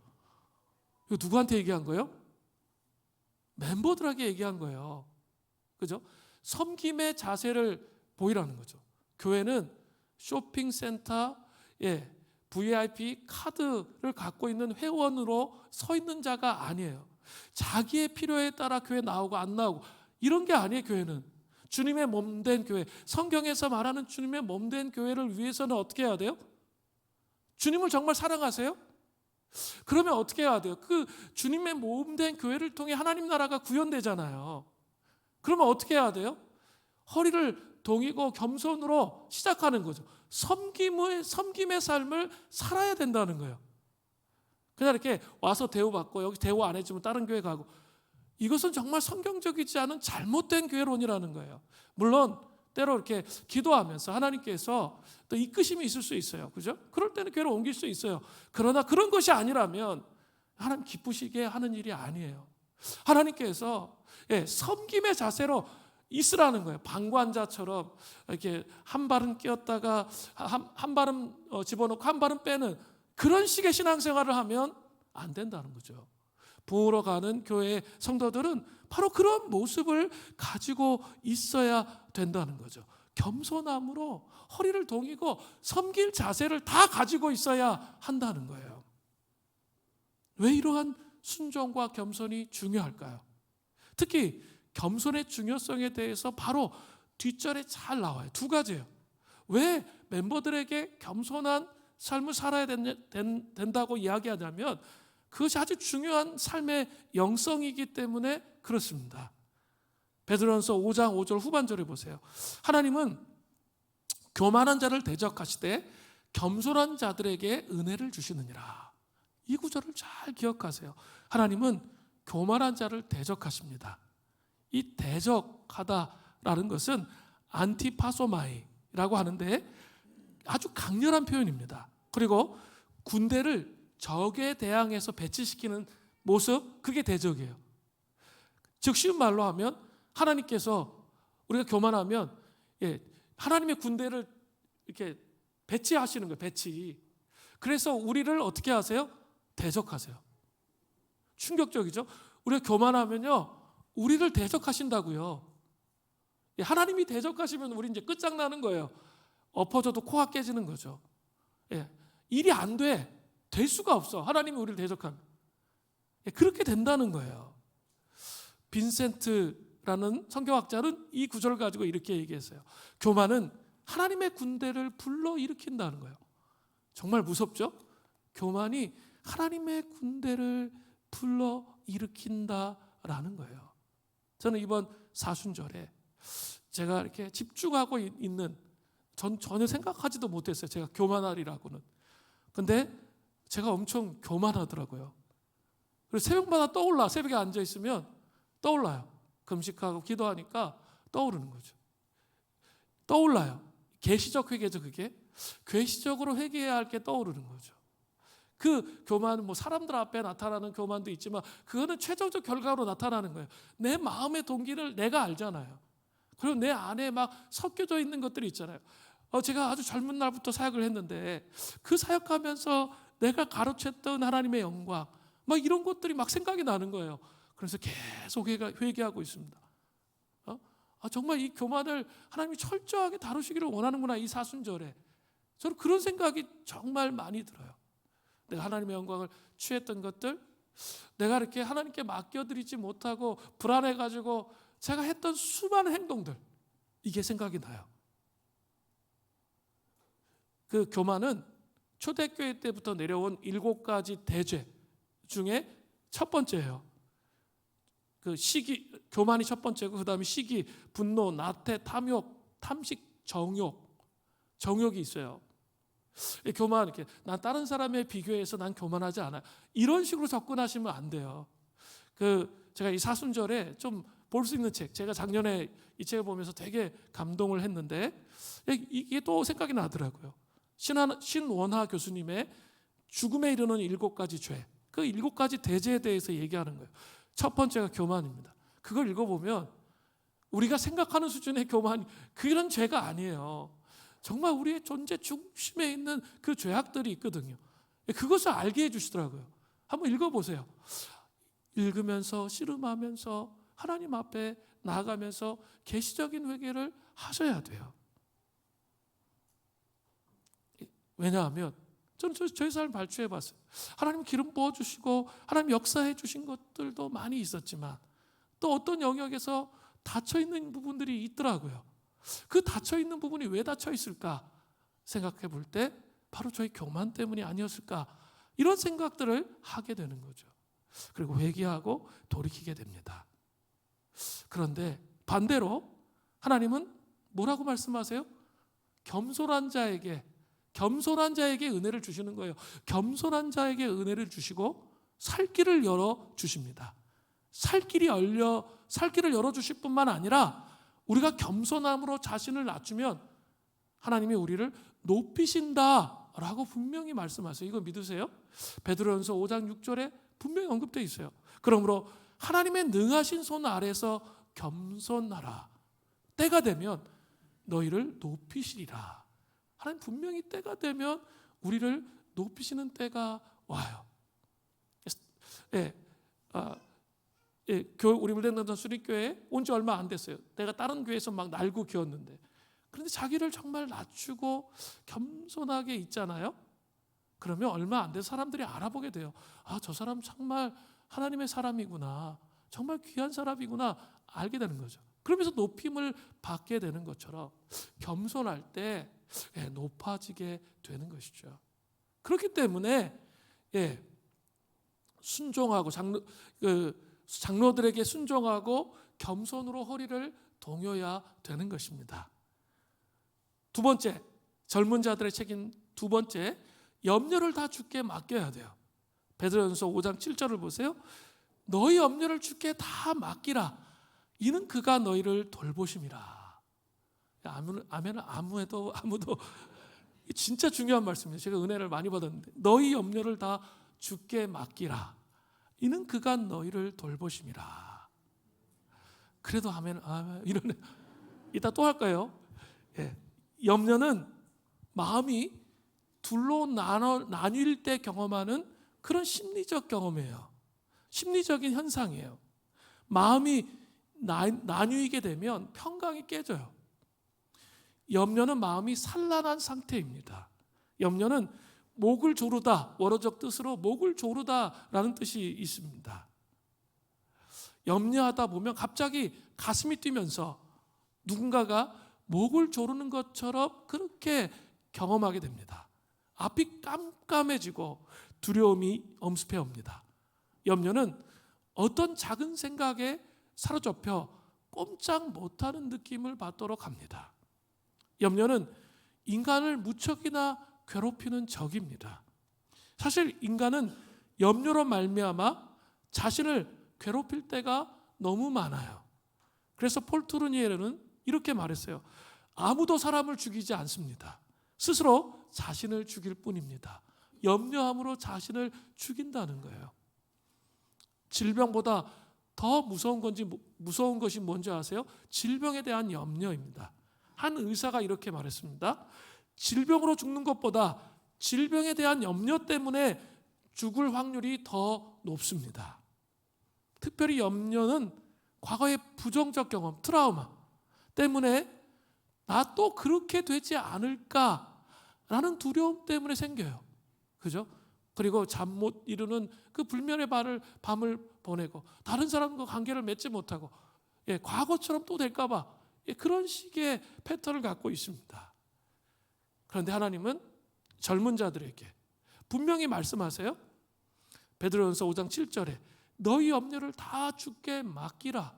이거 누구한테 얘기한 거예요? 멤버들에게 얘기한 거예요. 그죠? 섬김의 자세를 보이라는 거죠. 교회는 쇼핑센터, VIP 카드를 갖고 있는 회원으로 서 있는 자가 아니에요. 자기의 필요에 따라 교회 나오고 안 나오고 이런 게 아니에요. 교회는 주님의 몸된 교회, 성경에서 말하는 주님의 몸된 교회를 위해서는 어떻게 해야 돼요? 주님을 정말 사랑하세요? 그러면 어떻게 해야 돼요? 그 주님의 몸된 교회를 통해 하나님 나라가 구현되잖아요. 그러면 어떻게 해야 돼요? 허리를 동이고 겸손으로 시작하는 거죠. 섬김의 삶을 살아야 된다는 거예요. 그냥 이렇게 와서 대우받고 여기 대우 안 해주면 다른 교회 가고, 이것은 정말 성경적이지 않은 잘못된 교회론이라는 거예요. 물론 때로 이렇게 기도하면서 하나님께서 또 이끄심이 있을 수 있어요. 그죠? 그럴 때는 교회를 옮길 수 있어요. 그러나 그런 것이 아니라면 하나님 기쁘시게 하는 일이 아니에요. 하나님께서 섬김의 자세로 있으라는 거예요. 방관자처럼 이렇게 한 발은 끼었다가 한 발은 집어넣고 한 발은 빼는 그런 식의 신앙생활을 하면 안 된다는 거죠. 부흥으로 가는 교회의 성도들은 바로 그런 모습을 가지고 있어야 된다는 거죠. 겸손함으로 허리를 동이고 섬길 자세를 다 가지고 있어야 한다는 거예요. 왜 이러한 순종과 겸손이 중요할까요? 특히 겸손의 중요성에 대해서 바로 뒷절에 잘 나와요. 두 가지예요. 왜 멤버들에게 겸손한 삶을 살아야 된다고 이야기하냐면 그것이 아주 중요한 삶의 영성이기 때문에 그렇습니다. 베드로전서 5장 5절 후반절을 보세요. 하나님은 교만한 자를 대적하시되 겸손한 자들에게 은혜를 주시느니라. 이 구절을 잘 기억하세요. 하나님은 교만한 자를 대적하십니다. 이 대적하다라는 것은 안티파소마이라고 하는데 아주 강렬한 표현입니다. 그리고 군대를 적에 대항해서 배치시키는 모습, 그게 대적이에요. 즉 쉬운 말로 하면 하나님께서 우리가 교만하면 하나님의 군대를 이렇게 배치하시는 거예요. 배치. 그래서 우리를 어떻게 하세요? 대적하세요. 충격적이죠? 우리가 교만하면요 우리를 대적하신다고요. 하나님이 대적하시면 우리 이제 끝장나는 거예요. 엎어져도 코가 깨지는 거죠. 일이 안 돼. 될 수가 없어. 하나님이 우리를 대적하면. 그렇게 된다는 거예요. 빈센트라는 성경학자는 이 구절을 가지고 이렇게 얘기했어요. 교만은 하나님의 군대를 불러일으킨다는 거예요. 정말 무섭죠? 교만이 하나님의 군대를 불러일으킨다라는 거예요. 저는 이번 사순절에 제가 이렇게 집중하고 있는 전 전혀 생각하지도 못했어요. 제가 교만하리라고는. 근데 제가 엄청 교만하더라고요. 그래서 새벽마다 떠올라. 새벽에 앉아 있으면 떠올라요. 금식하고 기도하니까 떠오르는 거죠. 떠올라요. 계시적 회개죠, 그게. 괴시적으로 회개해야 할 게 떠오르는 거죠. 그 교만은 뭐 사람들 앞에 나타나는 교만도 있지만 그거는 최종적 결과로 나타나는 거예요. 내 마음의 동기를 내가 알잖아요. 그리고 내 안에 막 섞여져 있는 것들이 있잖아요. 제가 아주 젊은 날부터 사역을 했는데 그 사역하면서 내가 가로챘던 하나님의 영광 막 이런 것들이 막 생각이 나는 거예요. 그래서 계속 회개하고 있습니다. 정말 이 교만을 하나님이 철저하게 다루시기를 원하는구나, 이 사순절에. 저는 그런 생각이 정말 많이 들어요. 내가 하나님의 영광을 취했던 것들, 내가 이렇게 하나님께 맡겨드리지 못하고 불안해가지고 제가 했던 수많은 행동들, 이게 생각이 나요. 그 교만은 초대교회 때부터 내려온 7가지 대죄 중에 첫 번째예요. 그 시기, 교만이 첫 번째고 그 다음에 시기, 분노, 나태, 탐욕, 탐식, 정욕이 있어요. 교만, 이렇게 난 다른 사람에 비교해서 난 교만하지 않아요. 이런 식으로 접근하시면 안 돼요. 제가 이 사순절에 좀 볼 수 있는 책, 제가 작년에 이 책을 보면서 되게 감동을 했는데 이게 또 생각이 나더라고요. 신원하 교수님의 죽음에 이르는 7가지 죄, 그 7가지 대죄에 대해서 얘기하는 거예요. 첫 번째가 교만입니다. 그걸 읽어보면 우리가 생각하는 수준의 교만이 그런 죄가 아니에요. 정말 우리의 존재 중심에 있는 그 죄악들이 있거든요. 그것을 알게 해주시더라고요. 한번 읽어보세요. 읽으면서 씨름하면서 하나님 앞에 나아가면서 계시적인 회개를 하셔야 돼요. 왜냐하면 저는 저희 삶을 발주해 봤어요. 하나님 기름 부어주시고 하나님 역사해 주신 것들도 많이 있었지만 또 어떤 영역에서 닫혀있는 부분들이 있더라고요. 그 닫혀있는 부분이 왜 닫혀있을까 생각해 볼 때 바로 저희 교만 때문이 아니었을까, 이런 생각들을 하게 되는 거죠. 그리고 회개하고 돌이키게 됩니다. 그런데 반대로 하나님은 뭐라고 말씀하세요? 겸손한 자에게 은혜를 주시는 거예요. 겸손한 자에게 은혜를 주시고 살 길을 열어 주십니다. 살 길을 열어 주실 뿐만 아니라 우리가 겸손함으로 자신을 낮추면 하나님이 우리를 높이신다라고 분명히 말씀하세요. 이거 믿으세요? 베드로전서 5장 6절에 분명히 언급되어 있어요. 그러므로 하나님의 능하신 손 아래서 겸손하라. 때가 되면 너희를 높이시리라. 하나님 분명히 때가 되면 우리를 높이시는 때가 와요. 우리 물대동산 수립교회에 온 지 얼마 안 됐어요. 내가 다른 교회에서 막 날고 기었는데, 그런데 자기를 정말 낮추고 겸손하게 있잖아요. 그러면 얼마 안 돼서 사람들이 알아보게 돼요. 저 사람 정말 하나님의 사람이구나, 정말 귀한 사람이구나 알게 되는 거죠. 그러면서 높임을 받게 되는 것처럼 겸손할 때 높아지게 되는 것이죠. 그렇기 때문에 순종하고 장로들에게 순종하고 겸손으로 허리를 동여야 되는 것입니다. 두 번째, 젊은 자들의 책임 두 번째, 염려를 다 주께 맡겨야 돼요. 베드로전서 5장 7절을 보세요. 너희 염려를 주께 다 맡기라. 이는 그가 너희를 돌보심이라. 아멘은 아무도 진짜 중요한 말씀이에요. 제가 은혜를 많이 받았는데, 너희 염려를 다 주께 맡기라. 이는 그가 너희를 돌보심이라. 그래도 아멘 이러네. 이따 또 할까요? 염려는 마음이 둘로 나뉠 때 경험하는 그런 심리적 경험이에요. 심리적인 현상이에요. 마음이 나뉘게 되면 평강이 깨져요. 염려는 마음이 산란한 상태입니다. 염려는 목을 조르다, 원어적 뜻으로 목을 조르다라는 뜻이 있습니다. 염려하다 보면 갑자기 가슴이 뛰면서 누군가가 목을 조르는 것처럼 그렇게 경험하게 됩니다. 앞이 깜깜해지고 두려움이 엄습해 옵니다. 염려는 어떤 작은 생각에 사로잡혀 꼼짝 못하는 느낌을 받도록 합니다. 염려는 인간을 무척이나 괴롭히는 적입니다. 사실 인간은 염려로 말미암아 자신을 괴롭힐 때가 너무 많아요. 그래서 폴 트루니에르는 이렇게 말했어요. 아무도 사람을 죽이지 않습니다. 스스로 자신을 죽일 뿐입니다. 염려함으로 자신을 죽인다는 거예요. 질병보다 더 무서운 것이 뭔지 아세요? 질병에 대한 염려입니다. 한 의사가 이렇게 말했습니다. 질병으로 죽는 것보다 질병에 대한 염려 때문에 죽을 확률이 더 높습니다. 특별히 염려는 과거의 부정적 경험, 트라우마 때문에 나 또 그렇게 되지 않을까라는 두려움 때문에 생겨요. 그죠? 그리고 잠 못 이루는 그 불면의 밤을 보내고 다른 사람과 관계를 맺지 못하고 과거처럼 또 될까 봐 그런 식의 패턴을 갖고 있습니다. 그런데 하나님은 젊은 자들에게 분명히 말씀하세요. 베드로전서 5장 7절에 너희 염려를 다 주께 맡기라.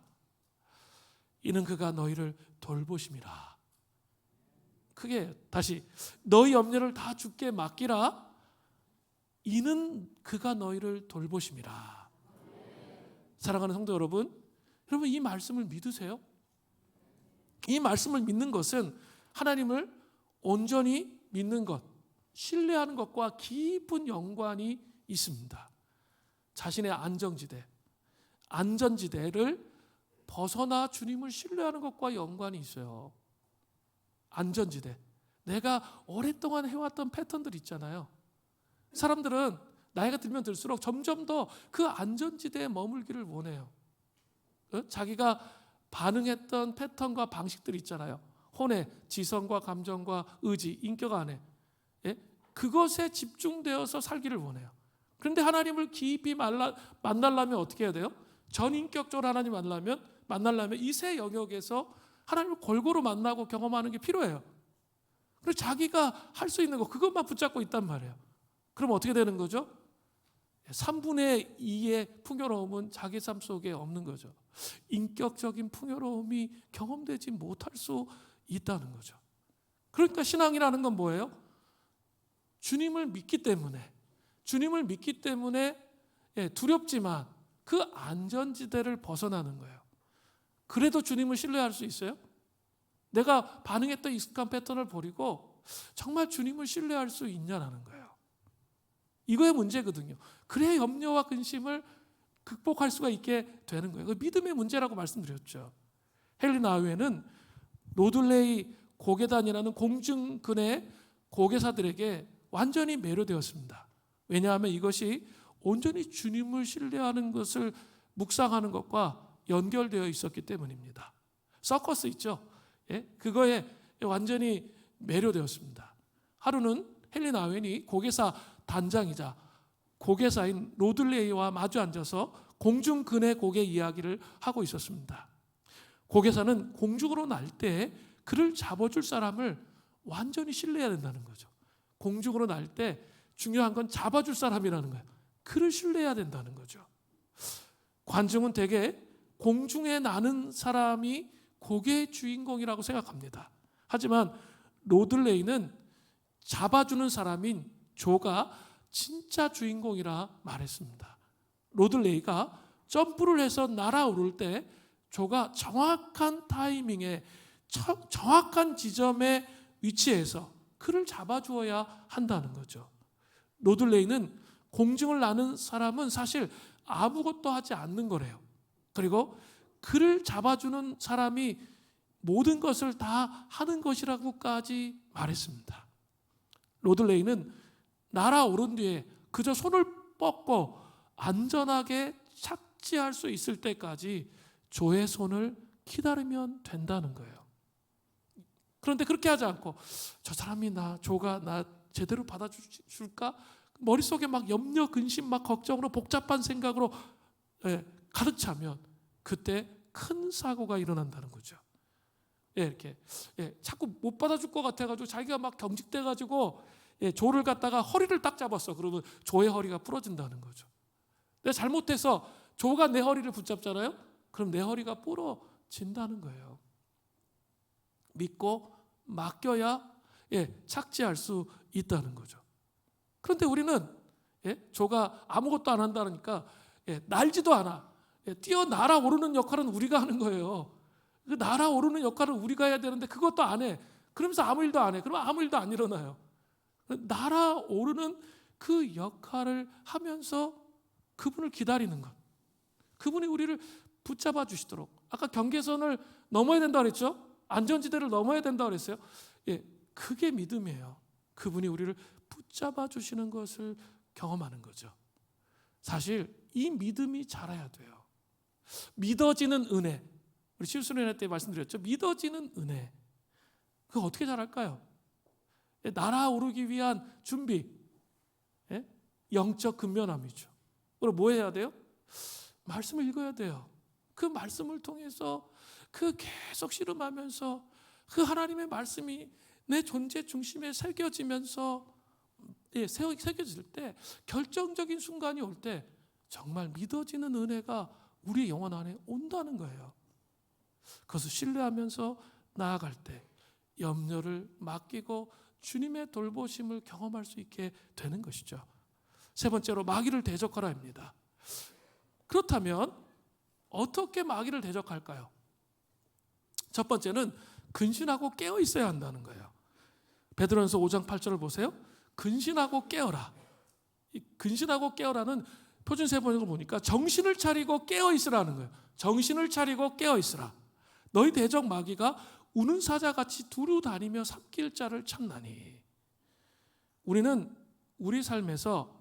이는 그가 너희를 돌보심이라. 크게 다시 너희 염려를 다 주께 맡기라. 이는 그가 너희를 돌보심이라. 사랑하는 성도 여러분, 여러분 이 말씀을 믿으세요? 이 말씀을 믿는 것은 하나님을 온전히 믿는 것, 신뢰하는 것과 깊은 연관이 있습니다. 자신의 안전지대를 벗어나 주님을 신뢰하는 것과 연관이 있어요. 안전지대. 내가 오랫동안 해왔던 패턴들 있잖아요. 사람들은 나이가 들면 들수록 점점 더 그 안전지대에 머물기를 원해요. 자기가 반응했던 패턴과 방식들 있잖아요. 혼의 지성과 감정과 의지, 인격 안에 그것에 집중되어서 살기를 원해요. 그런데 하나님을 깊이 만나려면 어떻게 해야 돼요? 전인격적으로 하나님 만나려면 이 세 영역에서 하나님을 골고루 만나고 경험하는 게 필요해요. 그래서 자기가 할 수 있는 거 그것만 붙잡고 있단 말이에요. 그럼 어떻게 되는 거죠? 3분의 2의 풍요로움은 자기 삶 속에 없는 거죠. 인격적인 풍요로움이 경험되지 못할 수 있다는 거죠. 그러니까 신앙이라는 건 뭐예요? 주님을 믿기 때문에 두렵지만 그 안전지대를 벗어나는 거예요. 그래도 주님을 신뢰할 수 있어요? 내가 반응했던 익숙한 패턴을 버리고 정말 주님을 신뢰할 수 있냐라는 거예요. 이거의 문제거든요. 그래야 염려와 근심을 극복할 수가 있게 되는 거예요. 그 믿음의 문제라고 말씀드렸죠. 헨리 나우에는 노들레이 고계단이라는 공중근의 고계사들에게 완전히 매료되었습니다. 왜냐하면 이것이 온전히 주님을 신뢰하는 것을 묵상하는 것과 연결되어 있었기 때문입니다. 서커스 있죠? 그거에 완전히 매료되었습니다. 하루는 헨리 나우엔이 고계사 단장이자 고계사인 노들레이와 마주 앉아서 공중근의 고개 이야기를 하고 있었습니다. 고계사는 공중으로 날 때 그를 잡아줄 사람을 완전히 신뢰해야 된다는 거죠. 공중으로 날 때 중요한 건 잡아줄 사람이라는 거예요. 그를 신뢰해야 된다는 거죠. 관중은 대개 공중에 나는 사람이 고개의 주인공이라고 생각합니다. 하지만 노들레이는 잡아주는 사람인 조가 진짜 주인공이라 말했습니다. 노들레이가 점프를 해서 날아오를 때 조가 정확한 타이밍에 정확한 지점에 위치해서 그를 잡아주어야 한다는 거죠. 노들레이는 공중을 나는 사람은 사실 아무것도 하지 않는 거래요. 그리고 그를 잡아주는 사람이 모든 것을 다 하는 것이라고까지 말했습니다. 노들레이는 날아오른 뒤에 그저 손을 뻗고 안전하게 착지할 수 있을 때까지 조의 손을 기다리면 된다는 거예요. 그런데 그렇게 하지 않고 저 사람이 조가 나 제대로 받아줄까? 머릿속에 막 염려, 근심, 막 걱정으로 복잡한 생각으로 가득 차면 그때 큰 사고가 일어난다는 거죠. 이렇게 자꾸 못 받아줄 것 같아가지고 자기가 막 경직돼가지고 조를 갖다가 허리를 딱 잡았어. 그러면 조의 허리가 부러진다는 거죠. 내가 잘못해서 조가 내 허리를 붙잡잖아요. 그럼 내 허리가 부러진다는 거예요. 믿고 맡겨야 착지할 수 있다는 거죠. 그런데 우리는 조가 아무것도 안 한다니까 날지도 않아. 뛰어 날아오르는 역할은 우리가 하는 거예요. 그 날아오르는 역할을 우리가 해야 되는데 그것도 안 해. 그러면서 아무 일도 안 해. 그러면 아무 일도 안 일어나요. 날아오르는 그 역할을 하면서 그분을 기다리는 것. 그분이 우리를 붙잡아 주시도록. 아까 경계선을 넘어야 된다 그랬죠? 안전지대를 넘어야 된다 그랬어요. 그게 믿음이에요. 그분이 우리를 붙잡아 주시는 것을 경험하는 거죠. 사실 이 믿음이 자라야 돼요. 믿어지는 은혜. 우리 실수련회 때 말씀드렸죠. 믿어지는 은혜. 그거 어떻게 자랄까요? 날아오르기 위한 준비. 영적 근면함이죠. 그럼 뭐 해야 돼요? 말씀을 읽어야 돼요. 그 말씀을 통해서 그 계속 씨름하면서 그 하나님의 말씀이 내 존재 중심에 새겨지면서 새겨질 때 결정적인 순간이 올 때 정말 믿어지는 은혜가 우리 영혼 안에 온다는 거예요. 그것을 신뢰하면서 나아갈 때 염려를 맡기고 주님의 돌보심을 경험할 수 있게 되는 것이죠. 세 번째로 마귀를 대적하라입니다. 그렇다면 어떻게 마귀를 대적할까요? 첫 번째는 근신하고 깨어 있어야 한다는 거예요. 베드로전서 5장 8절을 보세요. 근신하고 깨어라. 이 근신하고 깨어라는 표준 세번역을 보니까 정신을 차리고 깨어 있으라는 거예요. 정신을 차리고 깨어 있으라. 너희 대적 마귀가 우는 사자같이 두루 다니며 삼킬 자를 찾나니. 우리는 우리 삶에서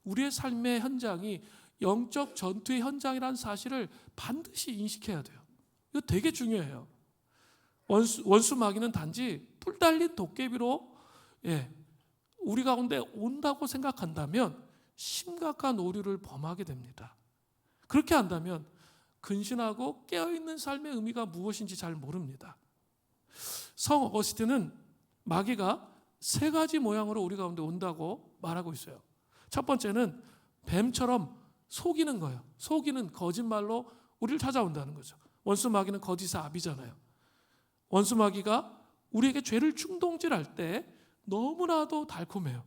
우리의 삶의 현장이 영적 전투의 현장이라는 사실을 반드시 인식해야 돼요. 이거 되게 중요해요. 원수 마귀는 단지 뿔 달린 도깨비로 우리 가운데 온다고 생각한다면 심각한 오류를 범하게 됩니다. 그렇게 한다면 근신하고 깨어있는 삶의 의미가 무엇인지 잘 모릅니다. 성 어거스틴은 마귀가 세 가지 모양으로 우리 가운데 온다고 말하고 있어요. 첫 번째는 뱀처럼 속이는 거예요. 속이는 거짓말로 우리를 찾아온다는 거죠. 원수 마귀는 거짓의 아비잖아요. 원수 마귀가 우리에게 죄를 충동질할 때 너무나도 달콤해요.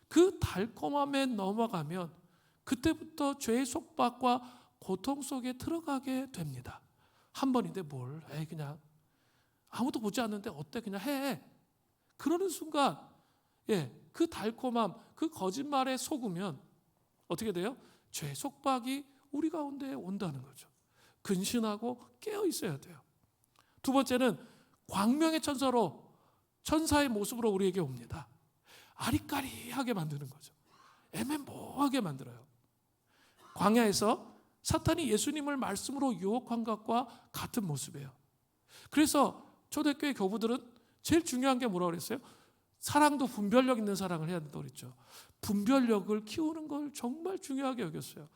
그 달콤함에 넘어가면 그때부터 죄의 속박과 고통 속에 들어가게 됩니다. 한 번인데 뭘? 그냥 아무도 보지 않는데 어때? 그냥 해. 그러는 순간 그 달콤함, 그 거짓말에 속으면 어떻게 돼요? 죄의 속박이 우리 가운데 온다는 거죠. 근신하고 깨어 있어야 돼요. 두 번째는 광명의 천사로 천사의 모습으로 우리에게 옵니다. 아리까리하게 만드는 거죠. 애매모호하게 만들어요. 광야에서 사탄이 예수님을 말씀으로 유혹한 것과 같은 모습이에요. 그래서 초대교회 교부들은 제일 중요한 게 뭐라고 그랬어요? 사랑도 분별력 있는 사랑을 해야 된다고 그랬죠. 분별력을 키우는 걸 정말 중요하게 여겼어요.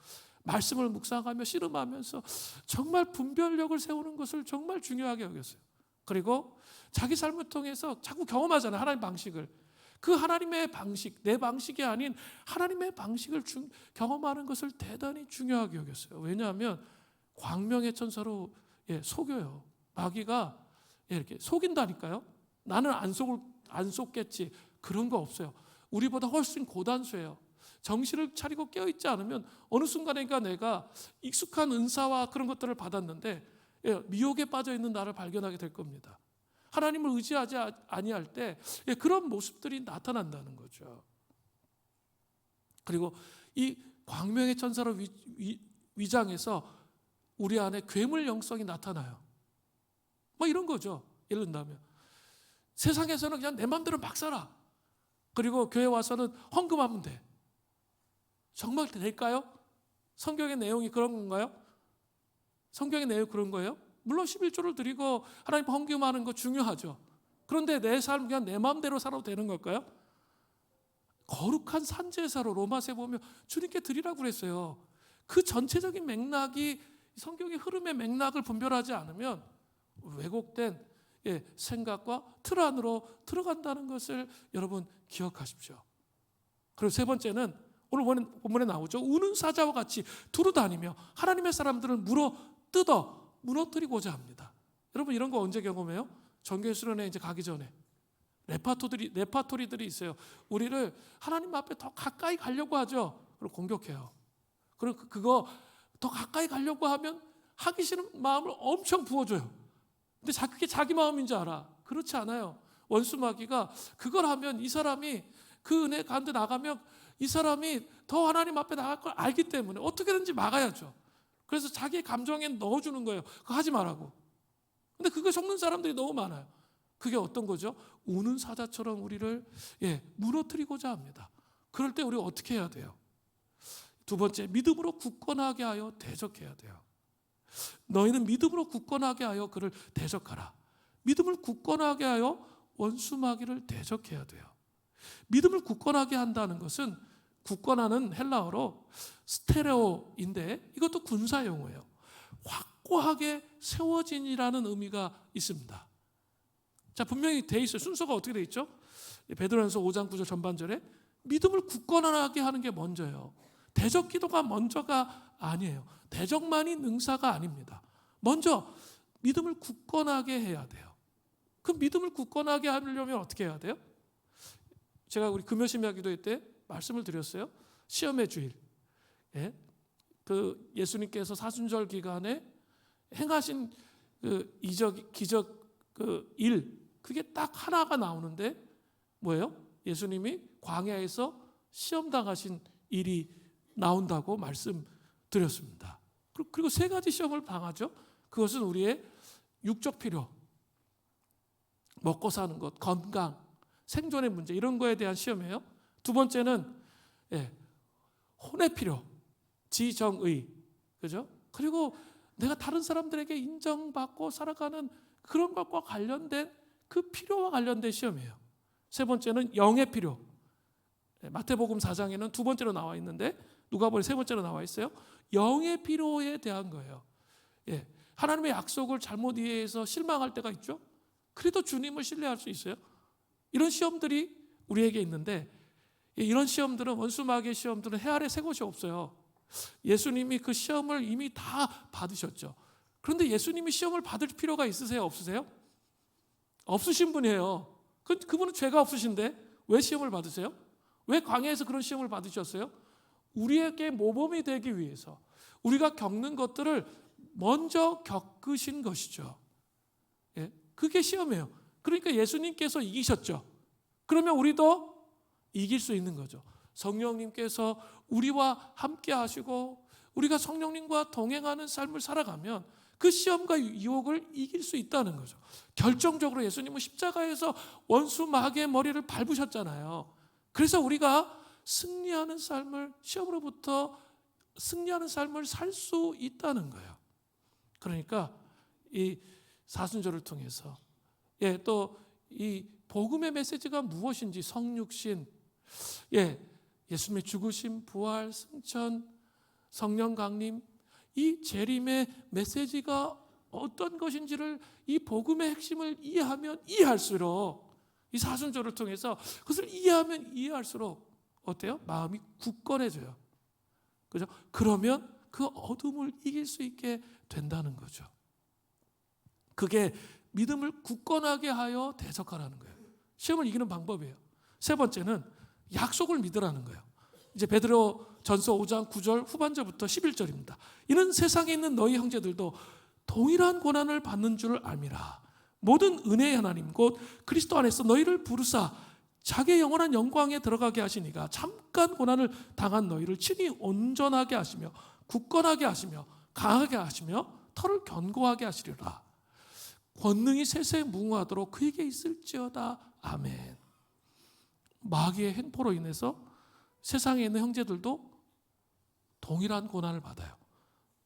말씀을 묵상하며 씨름하면서 정말 분별력을 세우는 것을 정말 중요하게 여겼어요. 그리고 자기 삶을 통해서 자꾸 경험하잖아요. 하나님의 방식을. 그 하나님의 방식, 내 방식이 아닌 하나님의 방식을 경험하는 것을 대단히 중요하게 여겼어요. 왜냐하면 광명의 천사로 속여요. 마귀가 이렇게 속인다니까요. 나는 안 속겠지. 그런 거 없어요. 우리보다 훨씬 고단수예요. 정신을 차리고 깨어있지 않으면 어느 순간인가 내가 익숙한 은사와 그런 것들을 받았는데 미혹에 빠져있는 나를 발견하게 될 겁니다. 하나님을 의지하지 아니할 때 그런 모습들이 나타난다는 거죠. 그리고 이 광명의 천사로 위장해서 우리 안에 괴물 영성이 나타나요. 뭐 이런 거죠. 예를 든다면 세상에서는 그냥 내 마음대로 막 살아. 그리고 교회 와서는 헌금하면 돼. 정말 될까요? 성경의 내용이 그런 건가요? 성경의 내용이 그런 거예요? 물론 11조를 드리고 하나님 헌금하는 거 중요하죠. 그런데 내 삶 그냥 내 마음대로 살아도 되는 걸까요? 거룩한 산제사로 로마서에 보면 주님께 드리라고 그랬어요. 그 전체적인 맥락이 성경의 흐름의 맥락을 분별하지 않으면 왜곡된 생각과 틀 안으로 들어간다는 것을 여러분 기억하십시오. 그리고 세 번째는 오늘 본문에 나오죠. 우는 사자와 같이 두루 다니며 하나님의 사람들을 무너뜨리고자 합니다. 여러분 이런 거 언제 경험해요? 정교회 수련회 이제 가기 전에 레파토리들이 있어요. 우리를 하나님 앞에 더 가까이 가려고 하죠. 그리고 공격해요. 그리고 그거 더 가까이 가려고 하면 하기 싫은 마음을 엄청 부어줘요. 근데 그게 자기 마음인 줄 알아. 그렇지 않아요. 원수 마귀가 그걸 하면 이 사람이 그 은혜 가운데 나가면 이 사람이 더 하나님 앞에 나갈 걸 알기 때문에 어떻게든지 막아야죠. 그래서 자기의 감정에 넣어주는 거예요. 그거 하지 말라고. 근데 그거 속는 사람들이 너무 많아요. 그게 어떤 거죠? 우는 사자처럼 우리를 무너뜨리고자 합니다. 그럴 때 우리가 어떻게 해야 돼요? 두 번째, 믿음으로 굳건하게 하여 대적해야 돼요. 너희는 믿음으로 굳건하게 하여 그를 대적하라. 믿음을 굳건하게 하여 원수 마귀를 대적해야 돼요. 믿음을 굳건하게 한다는 것은 굳건하는 헬라어로 스테레오인데 이것도 군사 용어예요. 확고하게 세워진이라는 의미가 있습니다. 자, 분명히 돼 있어요. 순서가 어떻게 돼 있죠? 베드로전서 5장 9절 전반절에 믿음을 굳건하게 하는 게 먼저예요. 대적 기도가 먼저가 아니에요. 대적만이 능사가 아닙니다. 먼저 믿음을 굳건하게 해야 돼요. 그 믿음을 굳건하게 하려면 어떻게 해야 돼요? 제가 우리 금요심야 기도회 때 말씀을 드렸어요. 시험의 주일. 그 예수님께서 사순절 기간에 행하신 그 이적, 기적, 그 일, 그게 딱 하나가 나오는데 뭐예요? 예수님이 광야에서 시험 당하신 일이 나온다고 말씀드렸습니다. 그리고 세 가지 시험을 당하죠. 그것은 우리의 육적 필요, 먹고 사는 것, 건강, 생존의 문제 이런 거에 대한 시험이에요. 두 번째는 혼의 필요, 지정의, 그죠? 그리고 내가 다른 사람들에게 인정받고 살아가는 그런 것과 관련된 그 필요와 관련된 시험이에요. 세 번째는 영의 필요. 마태복음 4장에는 두 번째로 나와 있는데 누가복음 세 번째로 나와 있어요. 영의 필요에 대한 거예요. 하나님의 약속을 잘못 이해해서 실망할 때가 있죠. 그래도 주님을 신뢰할 수 있어요. 이런 시험들이 우리에게 있는데 이런 시험들은 원수 마귀의 시험들은 해 아래 새 것이 없어요. 예수님이 그 시험을 이미 다 받으셨죠. 그런데 예수님이 시험을 받을 필요가 있으세요? 없으세요? 없으신 분이에요. 그분은 죄가 없으신데 왜 시험을 받으세요? 왜 광야에서 그런 시험을 받으셨어요? 우리에게 모범이 되기 위해서 우리가 겪는 것들을 먼저 겪으신 것이죠. 그게 시험이에요. 그러니까 예수님께서 이기셨죠. 그러면 우리도 이길 수 있는 거죠. 성령님께서 우리와 함께 하시고 우리가 성령님과 동행하는 삶을 살아가면 그 시험과 유혹을 이길 수 있다는 거죠. 결정적으로 예수님은 십자가에서 원수 마귀의 머리를 밟으셨잖아요. 그래서 우리가 승리하는 삶을, 시험으로부터 승리하는 삶을 살 수 있다는 거예요. 그러니까 이 사순절을 통해서 또 이 복음의 메시지가 무엇인지, 성육신, 예수님의 죽으심, 부활, 승천, 성령 강림, 이 재림의 메시지가 어떤 것인지를, 이 복음의 핵심을 이해하면 이해할수록, 이 사순절을 통해서 그것을 이해하면 이해할수록 어때요? 마음이 굳건해져요. 그죠? 그러면 그 어둠을 이길 수 있게 된다는 거죠. 그게 믿음을 굳건하게 하여 대적하라는 거예요. 시험을 이기는 방법이에요. 세 번째는 약속을 믿으라는 거예요. 이제 베드로 전서 5장 9절 후반절부터 11절입니다. 이는 세상에 있는 너희 형제들도 동일한 고난을 받는 줄 알미라. 모든 은혜의 하나님 곧 그리스도 안에서 너희를 부르사 자기의 영원한 영광에 들어가게 하시니가 잠깐 고난을 당한 너희를 친히 온전하게 하시며 굳건하게 하시며 강하게 하시며 털을 견고하게 하시리라. 권능이 세세에 무궁하도록 그에게 있을지어다. 아멘. 마귀의 횡포로 인해서 세상에 있는 형제들도 동일한 고난을 받아요.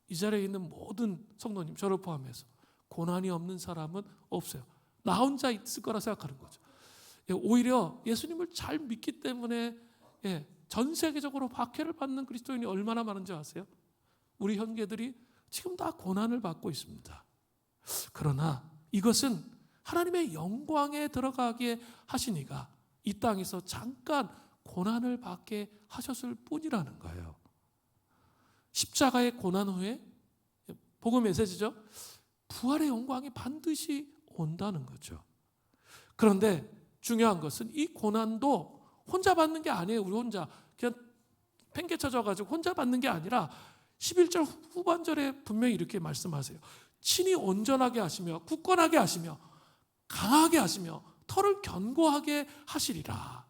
이 자리에 있는 모든 성도님, 저를 포함해서 고난이 없는 사람은 없어요. 나 혼자 있을 거라 생각하는 거죠. 오히려 예수님을 잘 믿기 때문에 전 세계적으로 박해를 받는 그리스도인이 얼마나 많은지 아세요? 우리 형제들이 지금 다 고난을 받고 있습니다. 그러나 이것은 하나님의 영광에 들어가게 하시니가 이 땅에서 잠깐 고난을 받게 하셨을 뿐이라는 거예요. 십자가의 고난 후에 복음 메시지죠. 부활의 영광이 반드시 온다는 거죠. 그런데 중요한 것은 이 고난도 혼자 받는 게 아니에요. 우리 혼자 그냥 팽개쳐져가지고 혼자 받는 게 아니라 11절 후반절에 분명히 이렇게 말씀하세요. 친히 온전하게 하시며 굳건하게 하시며 강하게 하시며 털을 견고하게 하시리라.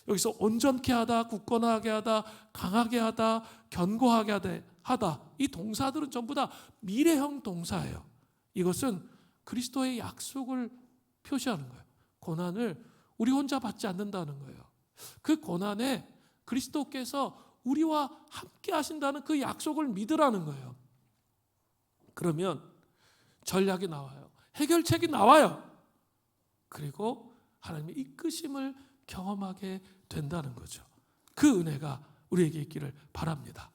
여기서 온전케 하다, 굳건하게 하다, 강하게 하다, 견고하게 하다, 이 동사들은 전부 다 미래형 동사예요. 이것은 그리스도의 약속을 표시하는 거예요. 고난을 우리 혼자 받지 않는다는 거예요. 그 고난에 그리스도께서 우리와 함께 하신다는 그 약속을 믿으라는 거예요. 그러면 전략이 나와요. 해결책이 나와요. 그리고 하나님의 이끄심을 경험하게 된다는 거죠. 그 은혜가 우리에게 있기를 바랍니다.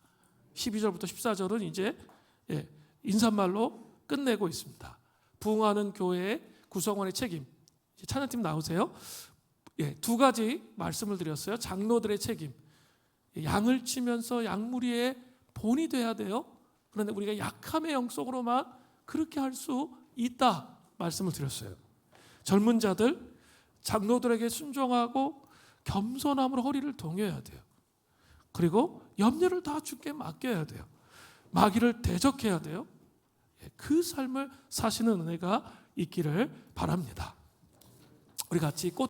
12절부터 14절은 이제 인사말로 끝내고 있습니다. 부흥하는 교회의 구성원의 책임. 찬양팀 나오세요. 두 가지 말씀을 드렸어요. 장로들의 책임. 양을 치면서 양무리의 본이 돼야 돼요. 그런데 우리가 약함의 영속으로만 그렇게 할 수 있다 말씀을 드렸어요. 젊은 자들 장로들에게 순종하고 겸손함으로 허리를 동여야 돼요. 그리고 염려를 다 주께 맡겨야 돼요. 마귀를 대적해야 돼요. 그 삶을 사시는 은혜가 있기를 바랍니다. 우리 같이 꽃